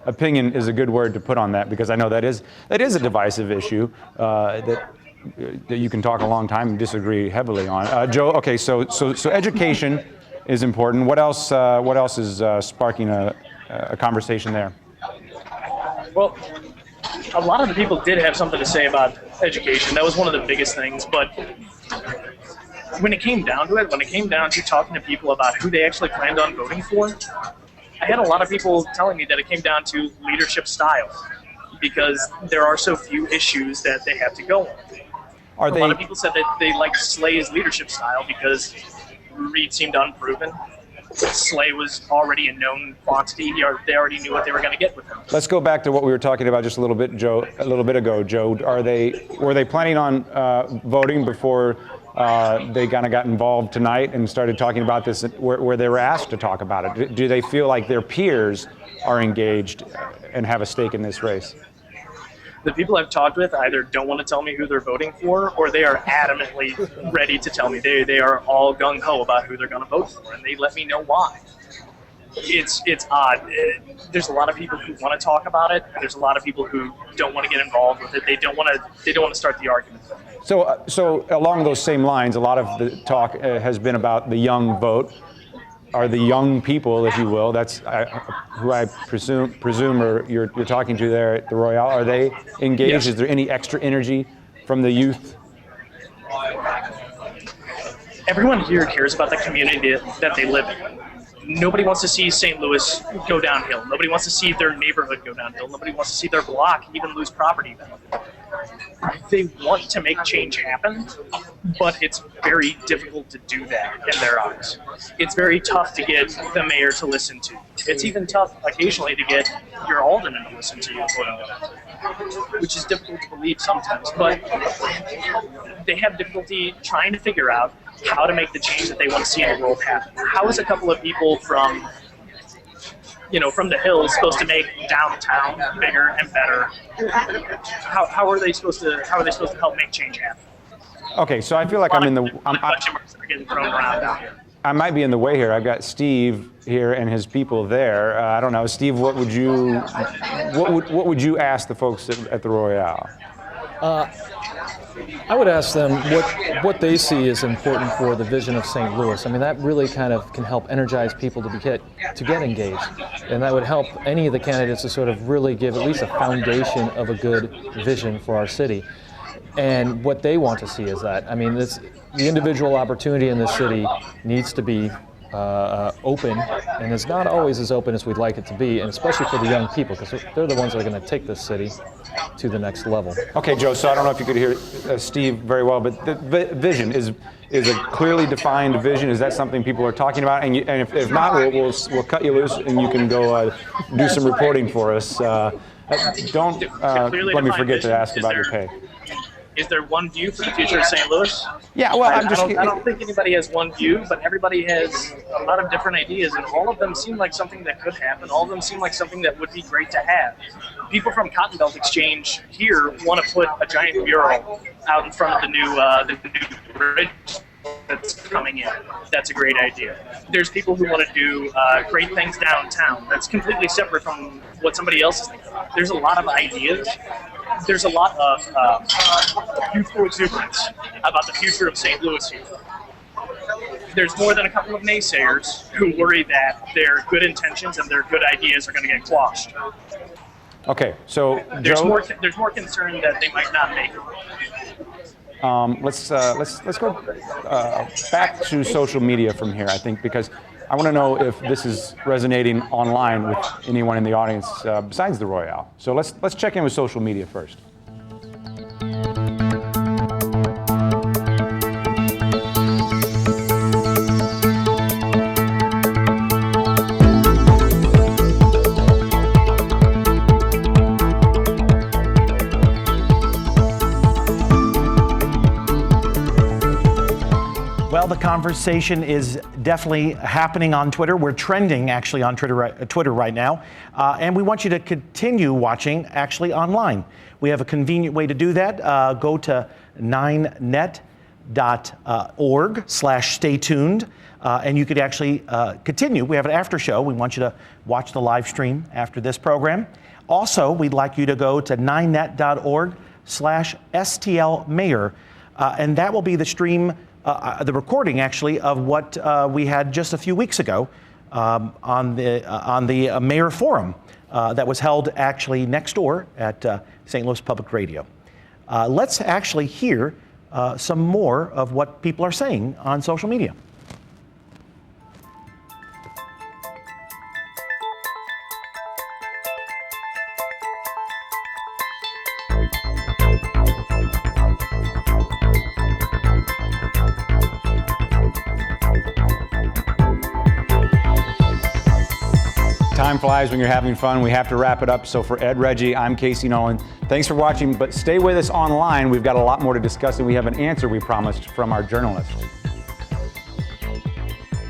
Opinion is a good word to put on that, because I know that is a divisive issue that you can talk a long time and disagree heavily on. Joe, okay, so education is important. What else is sparking a conversation there? Well, a lot of the people did have something to say about education. That was one of the biggest things, but when it came down to it, when it came down to talking to people about who they actually planned on voting for, I had a lot of people telling me that it came down to leadership style, because there are so few issues that they have to go on. A lot of people said that they liked Slay's leadership style because Reed seemed unproven. Slay was already a known quantity. They already knew what they were going to get with him. Let's go back to what we were talking about just a little bit ago, Joe. Were they planning on voting before they kind of got involved tonight and started talking about this, where they were asked to talk about it? Do they feel like their peers are engaged and have a stake in this race? The people I've talked with either don't want to tell me who they're voting for, or they are adamantly ready to tell me. They are all gung-ho about who they're going to vote for, and they let me know why. It's odd. There's a lot of people who want to talk about it, and there's a lot of people who don't want to get involved with it. They don't want to start the argument. So along those same lines, a lot of the talk has been about the young vote. Are the young people, if you will, that's who I presume you're talking to there at the Royale, are they engaged? Yes. Is there any extra energy from the youth? Everyone here cares about the community that they live in. Nobody wants to see St. Louis go downhill. Nobody wants to see their neighborhood go downhill. Nobody wants to see their block even lose property value. They want to make change happen, but it's very difficult to do that in their eyes. It's very tough to get the mayor to listen to. It's even tough occasionally to get your alderman to listen to you, which is difficult to believe sometimes. But they have difficulty trying to figure out how to make the change that they want to see in the world happen. How is a couple of people from the hills supposed to make downtown bigger and better? How are they supposed to help make change happen? Okay, so I feel like I'm in the. Question marks that are getting thrown around down here. I might be in the way here. I've got Steve here and his people there. I don't know, Steve. What would you ask the folks at the Royale? I would ask them what they see is important for the vision of St. Louis. I mean, that really kind of can help energize people to get engaged, and that would help any of the candidates to sort of really give at least a foundation of a good vision for our city. And what they want to see is that. I mean, the individual opportunity in this city needs to be open, and it's not always as open as we'd like it to be, and especially for the young people, because they're the ones that are going to take this city to the next level. Okay, Joe, so I don't know if you could hear Steve very well, but the vision is a clearly defined vision. Is that something people are talking about? And if not, we'll cut you loose and you can go do some reporting for us. Don't let me forget to ask about your pay. Is there one view for the future of St. Louis? Yeah, well, I don't think anybody has one view, but everybody has a lot of different ideas, and all of them seem like something that could happen. All of them seem like something that would be great to have. People from Cotton Belt Exchange here want to put a giant mural out in front of the new bridge that's coming in. That's a great idea. There's people who want to do great things downtown. That's completely separate from what somebody else is thinking. There's a lot of ideas. There's a lot of youthful exuberance about the future of St. Louis here. There's more than a couple of naysayers who worry that their good intentions and their good ideas are going to get quashed. Okay, so there's Joe, more concern that they might not make it. Let's go back to social media from here, I think, because I want to know if this is resonating online with anyone in the audience besides the Royale. So let's check in with social media first. Well, the conversation is definitely happening on Twitter. We're trending actually on Twitter right now. And we want you to continue watching actually online. We have a convenient way to do that. Go to 9net.org/stay tuned. And you could actually continue. We have an after show. We want you to watch the live stream after this program. Also, we'd like you to go to 9net.org/STLMayor, and that will be the stream, the recording actually, of what we had just a few weeks ago on the Mayor Forum that was held actually next door at St. Louis Public Radio. Let's actually hear some more of what people are saying on social media. Time flies when you're having fun. We have to wrap it up. So for Ed Reggie, I'm Casey Nolan. Thanks for watching, but stay with us online. We've got a lot more to discuss, and we have an answer we promised from our journalist.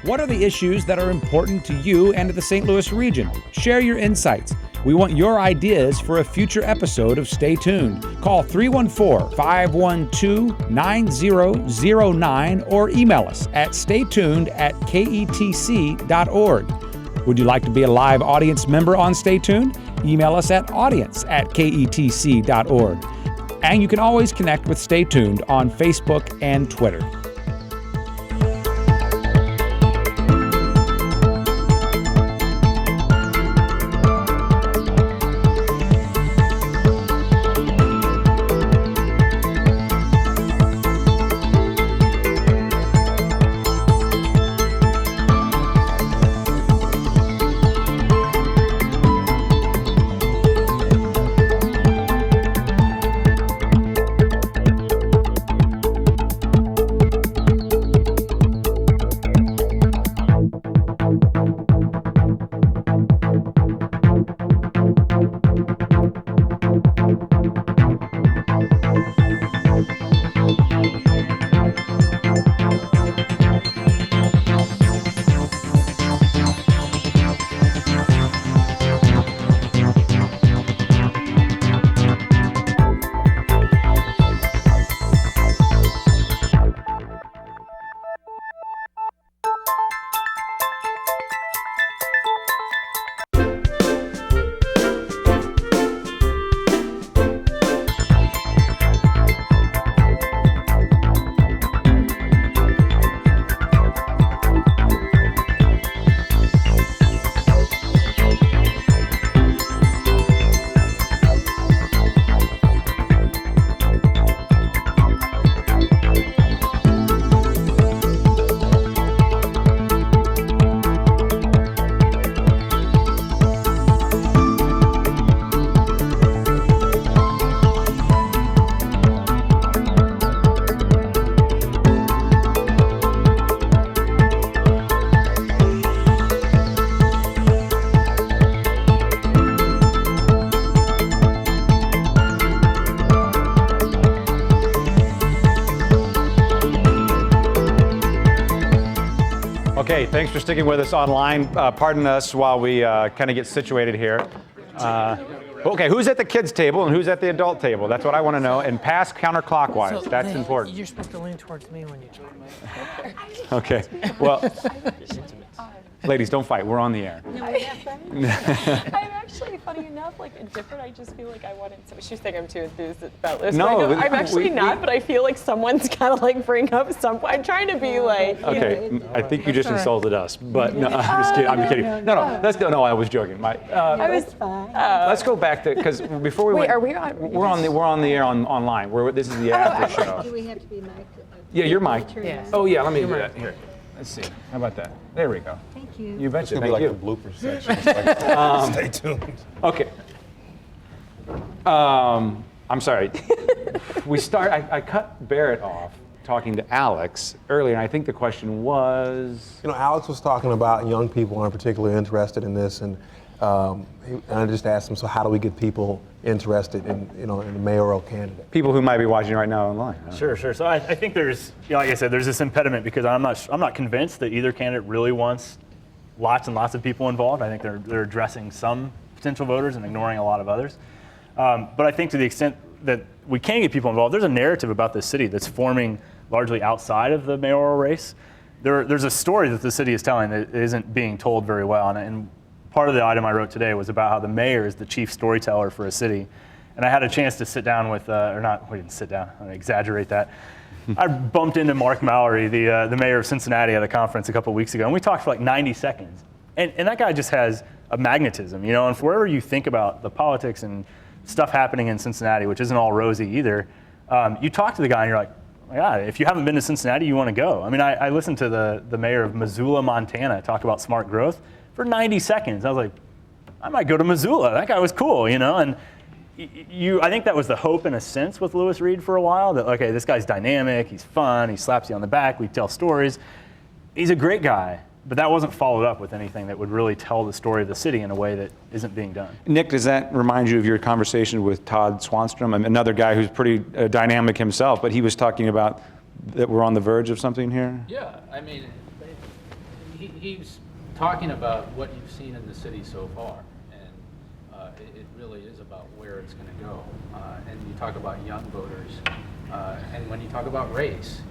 What are the issues that are important to you and to the St. Louis region? Share your insights. We want your ideas for a future episode of Stay Tuned. Call 314-512-9009 or email us at staytuned@ketc.org. Would you like to be a live audience member on Stay Tuned? Email us at audience@ketc.org. And you can always connect with Stay Tuned on Facebook and Twitter. Okay, thanks for sticking with us online. Pardon us while we kind of get situated here. Okay, who's at the kids' table and who's at the adult table? That's what I want to know. And pass counterclockwise. So That's important. You're supposed to lean towards me when you talk. Okay, well, ladies, don't fight. We're on the air. I'm actually, funny enough, like indifferent. I just feel like I wanted. So she's thinking I'm too enthused about this. No, I'm actually not. But I feel like someone's gotta like bring up some. I'm trying to be like. Okay, I think you just insulted us, but no, I'm just kidding. I'm kidding. No, no, I was joking. I was fine. Let's go back to because before we wait, went, are we on? We're on the air online. This is the after show. Do we have to be mic'd? Yeah, you're mic'd. Yes. Oh yeah, let me do that here. Let's see. How about that? There we go. Thank you. You betcha. It's gonna Thank be you. like the blooper section. Stay tuned. Okay. I'm sorry. I cut Barrett off talking to Alex earlier, and I think the question was. You know, Alex was talking about young people aren't particularly interested in this, and I just asked him, so how do we get people interested in in the mayoral candidate? People who might be watching right now online. Sure. So I think there's, like I said, there's this impediment because I'm not convinced that either candidate really wants lots and lots of people involved. I think they're addressing some potential voters and ignoring a lot of others. But I think to the extent that we can get people involved, there's a narrative about this city that's forming largely outside of the mayoral race there's a story that the city is telling that isn't being told very well. And part of the item I wrote today was about how the mayor is the chief storyteller for a city. And I had a chance to sit down with, we didn't sit down, I exaggerate that. I bumped into Mark Mallory, the mayor of Cincinnati, at a conference a couple weeks ago, and we talked for like 90 seconds. And that guy just has a magnetism, you know, and wherever you think about the politics and stuff happening in Cincinnati, which isn't all rosy either, you talk to the guy and you're like, yeah, if you haven't been to Cincinnati, you want to go. I mean, I listened to the mayor of Missoula, Montana, talk about smart growth for 90 seconds. I was like, I might go to Missoula. That guy was cool, you know? And I think that was the hope in a sense with Louis Reed for a while, that, okay, this guy's dynamic, he's fun, he slaps you on the back, we tell stories. He's a great guy, but that wasn't followed up with anything that would really tell the story of the city in a way that isn't being done. Nick, does that remind you of your conversation with Todd Swanstrom, another guy who's pretty dynamic himself, but he was talking about that we're on the verge of something here? Yeah, I mean, he's talking about what you've seen in the city so far. It really is about where it's going to go. And you talk about young voters, and when you talk about race,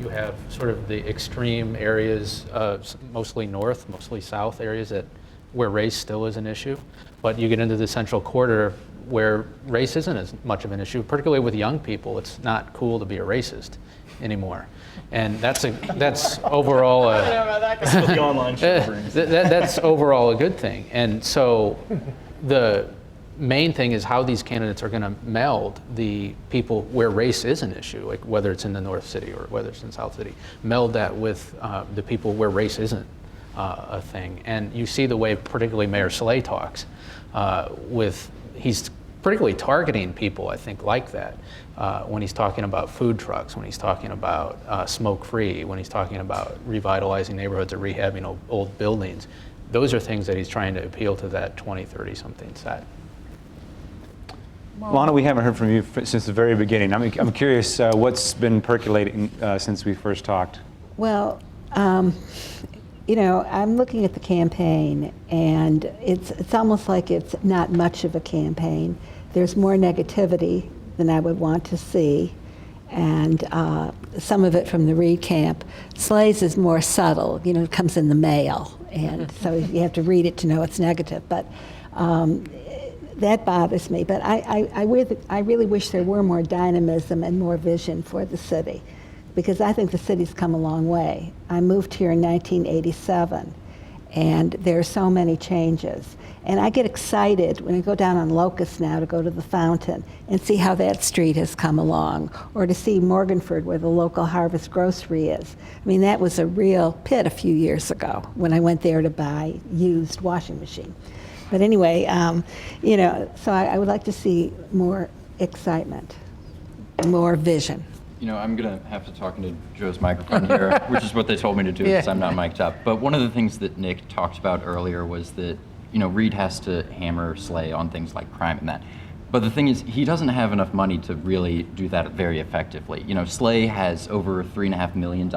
you have sort of the extreme areas, mostly north, mostly south areas where race still is an issue. But you get into the central quarter where race isn't as much of an issue, particularly with young people. It's not cool to be a racist anymore. And that's overall That's what the online show brings. That's overall a good thing. And so the main thing is how these candidates are going to meld the people where race is an issue, like whether it's in the North City or whether it's in South City, meld that with the people where race isn't a thing. And you see the way particularly Mayor Slay talks he's particularly targeting people, I think, like that. When he's talking about food trucks, when he's talking about smoke-free, when he's talking about revitalizing neighborhoods or rehabbing old buildings. Those are things that he's trying to appeal to that 20, 30-something set. Lana, we haven't heard from you since the very beginning. I'm curious what's been percolating since we first talked. Well, you know, I'm looking at the campaign, and it's almost like it's not much of a campaign. There's more negativity than I would want to see, and some of it from the Reed camp. Slay's is more subtle, you know, it comes in the mail, and so you have to read it to know it's negative. But that bothers me. But I really wish there were more dynamism and more vision for the city, because I think the city's come a long way. I moved here in 1987, and there are so many changes. And I get excited when I go down on Locust now to go to the fountain and see how that street has come along, or to see Morganford where the local Harvest Grocery is. I mean, that was a real pit a few years ago when I went there to buy used washing machine. But anyway, you know, so I would like to see more excitement, more vision. You know, I'm going to have to talk into Joe's microphone here, which is what they told me to do because I'm not mic'd up. But one of the things that Nick talked about earlier was that, you know, Reed has to hammer Slay on things like crime and that. But the thing is, he doesn't have enough money to really do that very effectively. You know, Slay has over $3.5 million.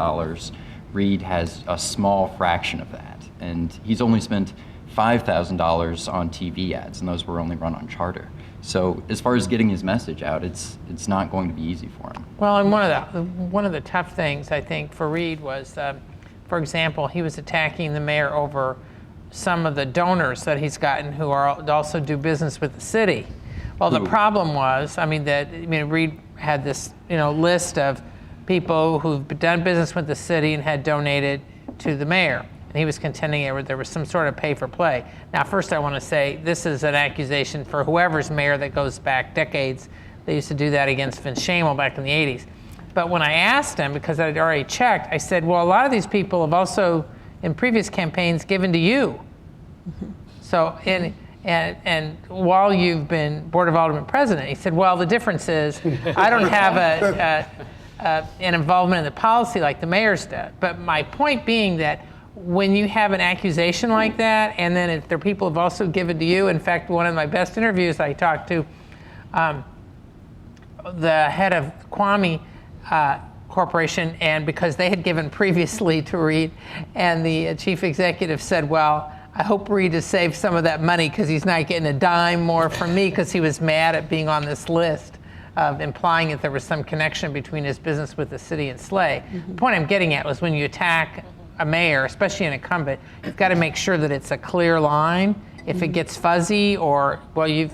Reed has a small fraction of that. And he's only spent $5,000 on TV ads, and those were only run on Charter. So as far as getting his message out, it's not going to be easy for him. Well, and one of the tough things, I think, for Reed was, for example, he was attacking the mayor over some of the donors that he's gotten who also do business with the city. Well, the problem was, Reed had this, list of people who've done business with the city and had donated to the mayor. And he was contending there was some sort of pay for play. Now, first I want to say this is an accusation for whoever's mayor that goes back decades. They used to do that against Vince Shamel back in the 80s. But when I asked him, because I'd already checked, I said, well, a lot of these people have also, in previous campaigns, given to you. So, and while you've been Board of Aldermen president, he said, well, the difference is I don't have an involvement in the policy like the mayor's did. But my point being that when you have an accusation like that, and then if there are people who've also given to you, in fact, one of my best interviews I talked to the head of Kwame Corporation, and because they had given previously to Reed, and the chief executive said, well, I hope Reed has saved some of that money because he's not getting a dime more from me because he was mad at being on this list, of implying that there was some connection between his business with the city and Slay. The point I'm getting at was when you attack a mayor, especially an incumbent, you've got to make sure that it's a clear line. If it gets fuzzy, or, well,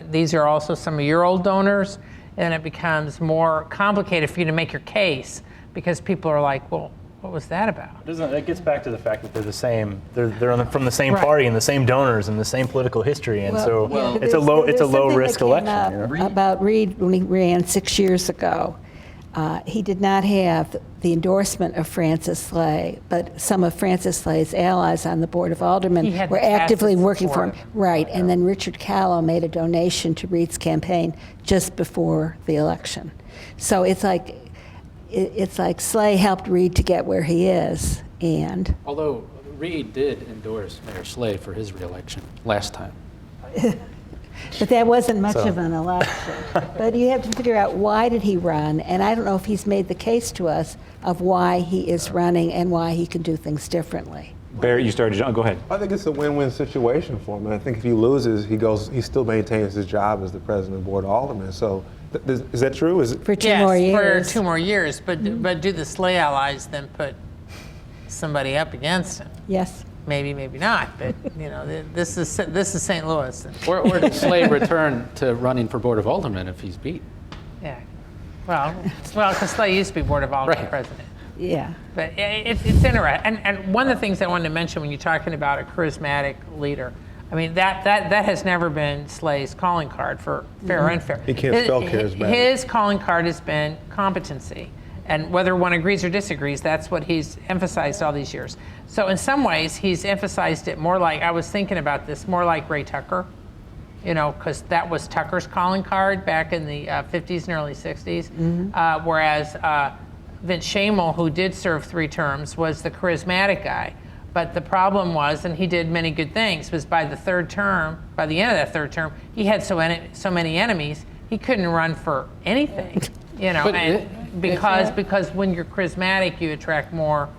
these are also some of your old donors, then it becomes more complicated for you to make your case, because people are like, well, what was that about? It gets back to the fact that they're the same. They're from the same Right. party and the same donors and the same political history, and Well, it's a low risk election. About Reid when he ran 6 years ago. He did not have the endorsement of Francis Slay, but some of Francis Slay's allies on the Board of Aldermen He had were tacit actively working for him. support. Right, and then Richard Callow made a donation to Reid's campaign just before the election. So it's like Slay helped Reid to get where he is, and Although Reid did endorse Mayor Slay for his reelection last time. but that wasn't much of an election. But you have to figure out, why did he run? And I don't know if he's made the case to us of why he is running and why he can do things differently. Barrett, you started. Go ahead. I think it's a win-win situation for him. And I think if he loses, he still maintains his job as the president of the Board of Aldermen. So is that true? Is it For two more years. For 2 more years. But do the Slay allies then put somebody up against him? Yes. Maybe, maybe not. But this is St. Louis. Or does Slay return to running for Board of Aldermen if he's beat? Yeah. Well, because Slay used to be Board of Aldermen president. Yeah. But it's interesting. And one of the things I wanted to mention when you're talking about a charismatic leader, I mean, that has never been Slay's calling card, for fair or unfair. He can't spell charismatic. His calling card has been competency. And whether one agrees or disagrees, that's what he's emphasized all these years. So in some ways, he's emphasized it more like, I was thinking about this, more like Ray Tucker, because that was Tucker's calling card back in the 50s and early 60s. Whereas Vince Shamel, who did serve 3 terms, was the charismatic guy. But the problem was, and he did many good things, was by the end of that third term, he had so many enemies, he couldn't run for anything. Because when you're charismatic, you attract more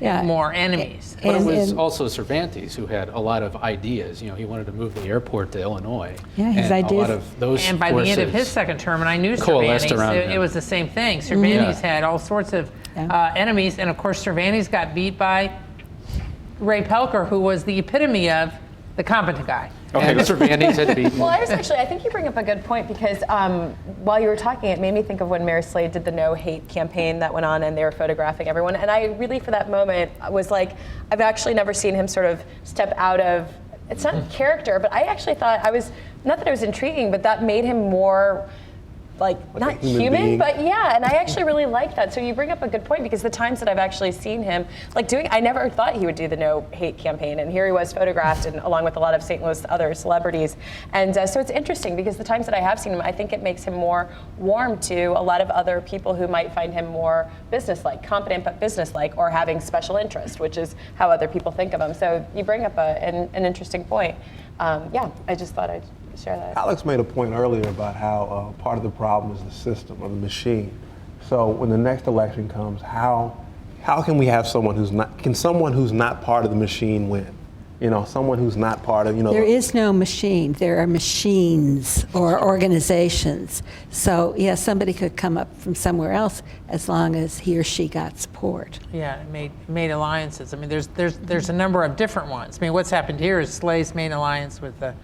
enemies. But it was also Cervantes who had a lot of ideas. He wanted to move the airport to Illinois. Yeah, his and ideas. A lot of those And by the end of his second term, and I knew coalesced Cervantes, around him. it was the same thing. Cervantes had all sorts of enemies, and of course Cervantes got beat by Ray Pelker, who was the epitome of the competent guy. Okay, but Cervantes had beaten. Well, I think you bring up a good point, because while you were talking, it made me think of when Mayor Slade did the No Hate campaign that went on, and they were photographing everyone. And I really, for that moment, was like, I've actually never seen him sort of step out of, it's not character, but I actually thought not that it was intriguing, but that made him more, not human, but yeah, and I actually really like that. So you bring up a good point, because the times that I've actually seen him I never thought he would do the No Hate campaign, and here he was photographed, and along with a lot of St. Louis other celebrities. And so it's interesting, because the times that I have seen him, I think it makes him more warm to a lot of other people who might find him more businesslike, competent but businesslike, or having special interest, which is how other people think of him. So you bring up an interesting point. I just thought I'd share that. Alex made a point earlier about how part of the problem is the system or the machine. So when the next election comes, how can we have someone who's not part of the machine win? Someone who's not part of, There is no machine. There are machines or organizations. So, somebody could come up from somewhere else as long as he or she got support. Yeah, it made alliances. I mean, there's a number of different ones. I mean, what's happened here is Slay's made an alliance with the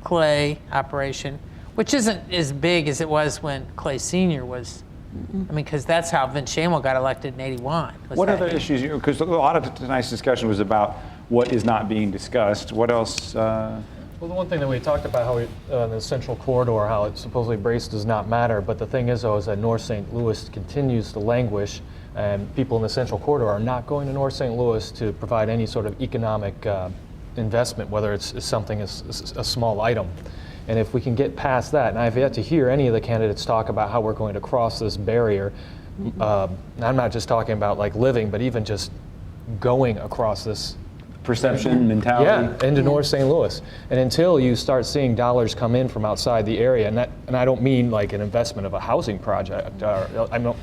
Clay operation, which isn't as big as it was when Clay Sr. was. I mean, because that's how Vince Shamel got elected in '81. What other issues? Because a lot of tonight's discussion was about what is not being discussed. What else? Well, the one thing that we talked about, how the Central Corridor, how it supposedly Brace does not matter, but the thing is, though, is that North St. Louis continues to languish, and people in the Central Corridor are not going to North St. Louis to provide any sort of economic investment, whether it's something as a small item. And if we can get past that, and I've yet to hear any of the candidates talk about how we're going to cross this barrier. I'm not just talking about living, but even just going across this perception, mentality. Yeah, into North St. Louis. And until you start seeing dollars come in from outside the area, and I don't mean like an investment of a housing project.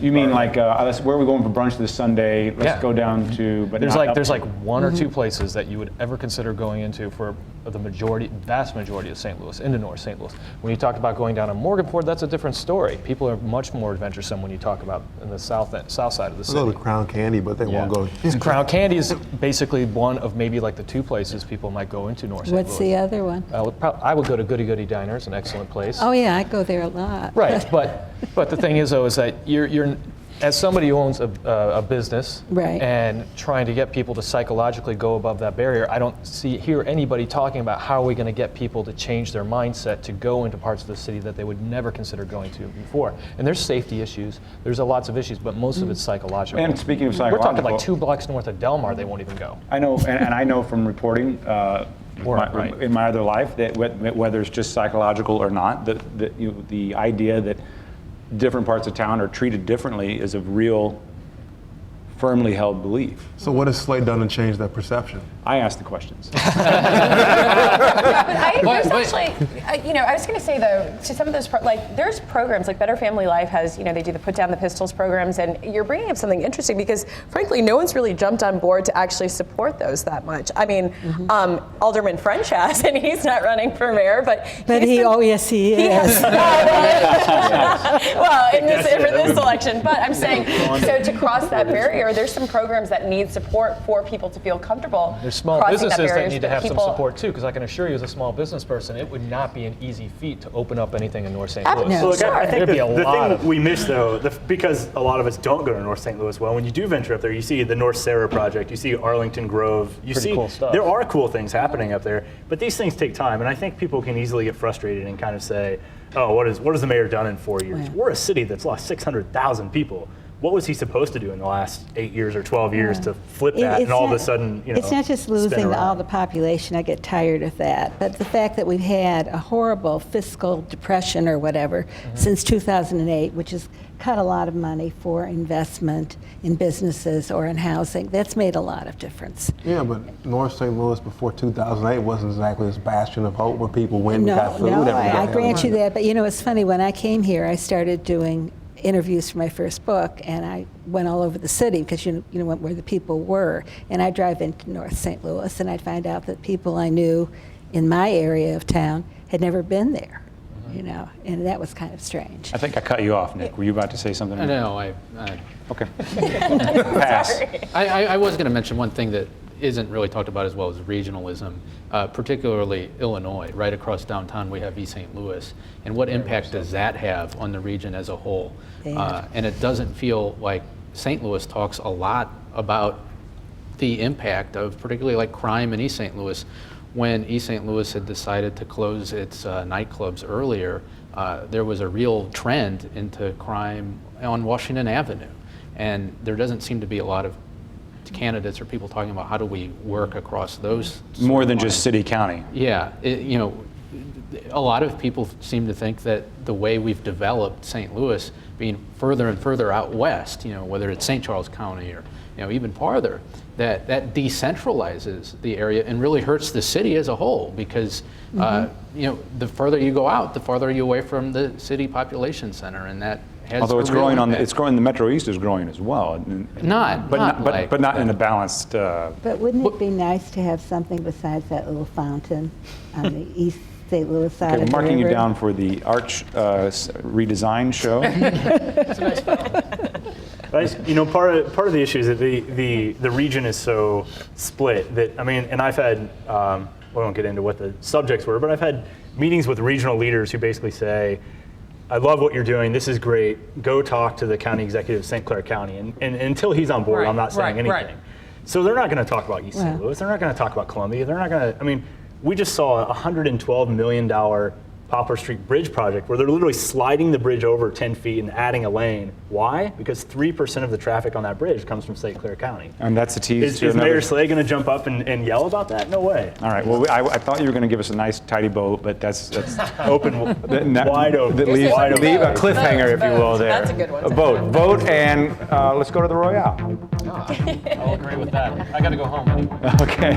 You mean like, where are we going for brunch this Sunday? Let's go down to. But there's like one or two places that you would ever consider going into for the vast majority of St. Louis, into North St. Louis. When you talk about going down to Morganport, that's a different story. People are much more adventuresome when you talk about in the south side of the city. They'll go to Crown Candy, but they won't go. Crown Candy is basically one of maybe like the two places people might go into North St. Louis. What's the other one? I would go to Goody Goody Diner. It's an excellent place. Oh yeah, I go there a lot. Right, but the thing is though is that you're as somebody who owns a business right. and trying to get people to psychologically go above that barrier, I don't hear anybody talking about how are we going to get people to change their mindset to go into parts of the city that they would never consider going to before. And there's safety issues, there's lots of issues, but most of it's psychological. And speaking of psychological, we're talking like 2 blocks north of Delmar, they won't even go. I know, and I know from reporting in my other life that whether it's just psychological or not, the idea that different parts of town are treated differently is a real firmly held belief. So what has Slate done to change that perception? I asked the questions. I was going to say though, to some of those, there's programs like Better Family Life has, they do the Put Down the Pistols programs, and you're bringing up something interesting because, frankly, no one's really jumped on board to actually support those that much. I mean, Alderman French has, and he's not running for mayor, but yes, he is. Well, for this election, but I'm saying, so to cross that barrier, there's some programs that need support for people to feel comfortable. There's small businesses that need to have some support too, because I can assure you as a small business person, it would not be an easy feat to open up anything in North St. Louis. So look, I think There'd be a lot the thing we miss though, because a lot of us don't go to North St. Louis, well, when you do venture up there, you see the North Sarah project, you see Arlington Grove, you see cool stuff. There are cool things happening up there, but these things take time, and I think people can easily get frustrated and kind of say, oh, what has the mayor done in 4 years? Wow. We're a city that's lost 600,000 people. What was he supposed to do in the last 8 years or 12 years to flip that and all of a sudden, It's not just losing all the population. I get tired of that. But the fact that we've had a horrible fiscal depression or whatever since 2008, which has cut a lot of money for investment in businesses or in housing, that's made a lot of difference. Yeah, but North St. Louis before 2008 wasn't exactly this bastion of hope where people went and got food every day. I grant you that. But it's funny, when I came here, I started doing interviews for my first book, and I went all over the city because you went where the people were, and I'd drive into North St. Louis and I'd find out that people I knew in my area of town had never been there, and that was kind of strange. I think I cut you off, Nick. Were you about to say something? No, Okay. Pass. I was going to mention one thing that isn't really talked about as well as regionalism, particularly Illinois. Right across downtown we have East St. Louis. And what impact does that have on the region as a whole? And it doesn't feel like St. Louis talks a lot about the impact of particularly like crime in East St. Louis. When East St. Louis had decided to close its nightclubs earlier, there was a real trend into crime on Washington Avenue. And there doesn't seem to be a lot of candidates or people talking about how do we work across those. More than just city, county. Yeah, a lot of people seem to think that the way we've developed St. Louis, being further and further out west, whether it's St. Charles County or even farther, that decentralizes the area and really hurts the city as a whole because the further you go out, the farther you away from the city population center, and that has although it's growing impact. the Metro East is growing as well. But not in a balanced. But wouldn't it be nice to have something besides that little fountain on the East St. Louis side of the river? Marking you down for the arch redesign show. It's a nice fountain. Part of the issue is that the region is so split that and I've had we won't get into what the subjects were, but I've had meetings with regional leaders who basically say, I love what you're doing. This is great. Go talk to the county executive of St. Clair County. And until he's on board, I'm not saying anything. Right. So they're not going to talk about East St. Louis. They're not going to talk about Columbia. They're not going to. We just saw a $112 million Poplar Street Bridge project, where they're literally sliding the bridge over 10 feet and adding a lane. Why? Because 3% of the traffic on that bridge comes from St. Clair County. And that's a tease. Is Mayor Slay going to jump up and yell about that? No way. All right. Well, I thought you were going to give us a nice tidy bow, but that's open, wide open. That leave a cliffhanger, if you will, there. That's a good one. A vote, and let's go to the Royale. I'll agree with that. I got to go home anyway. Okay.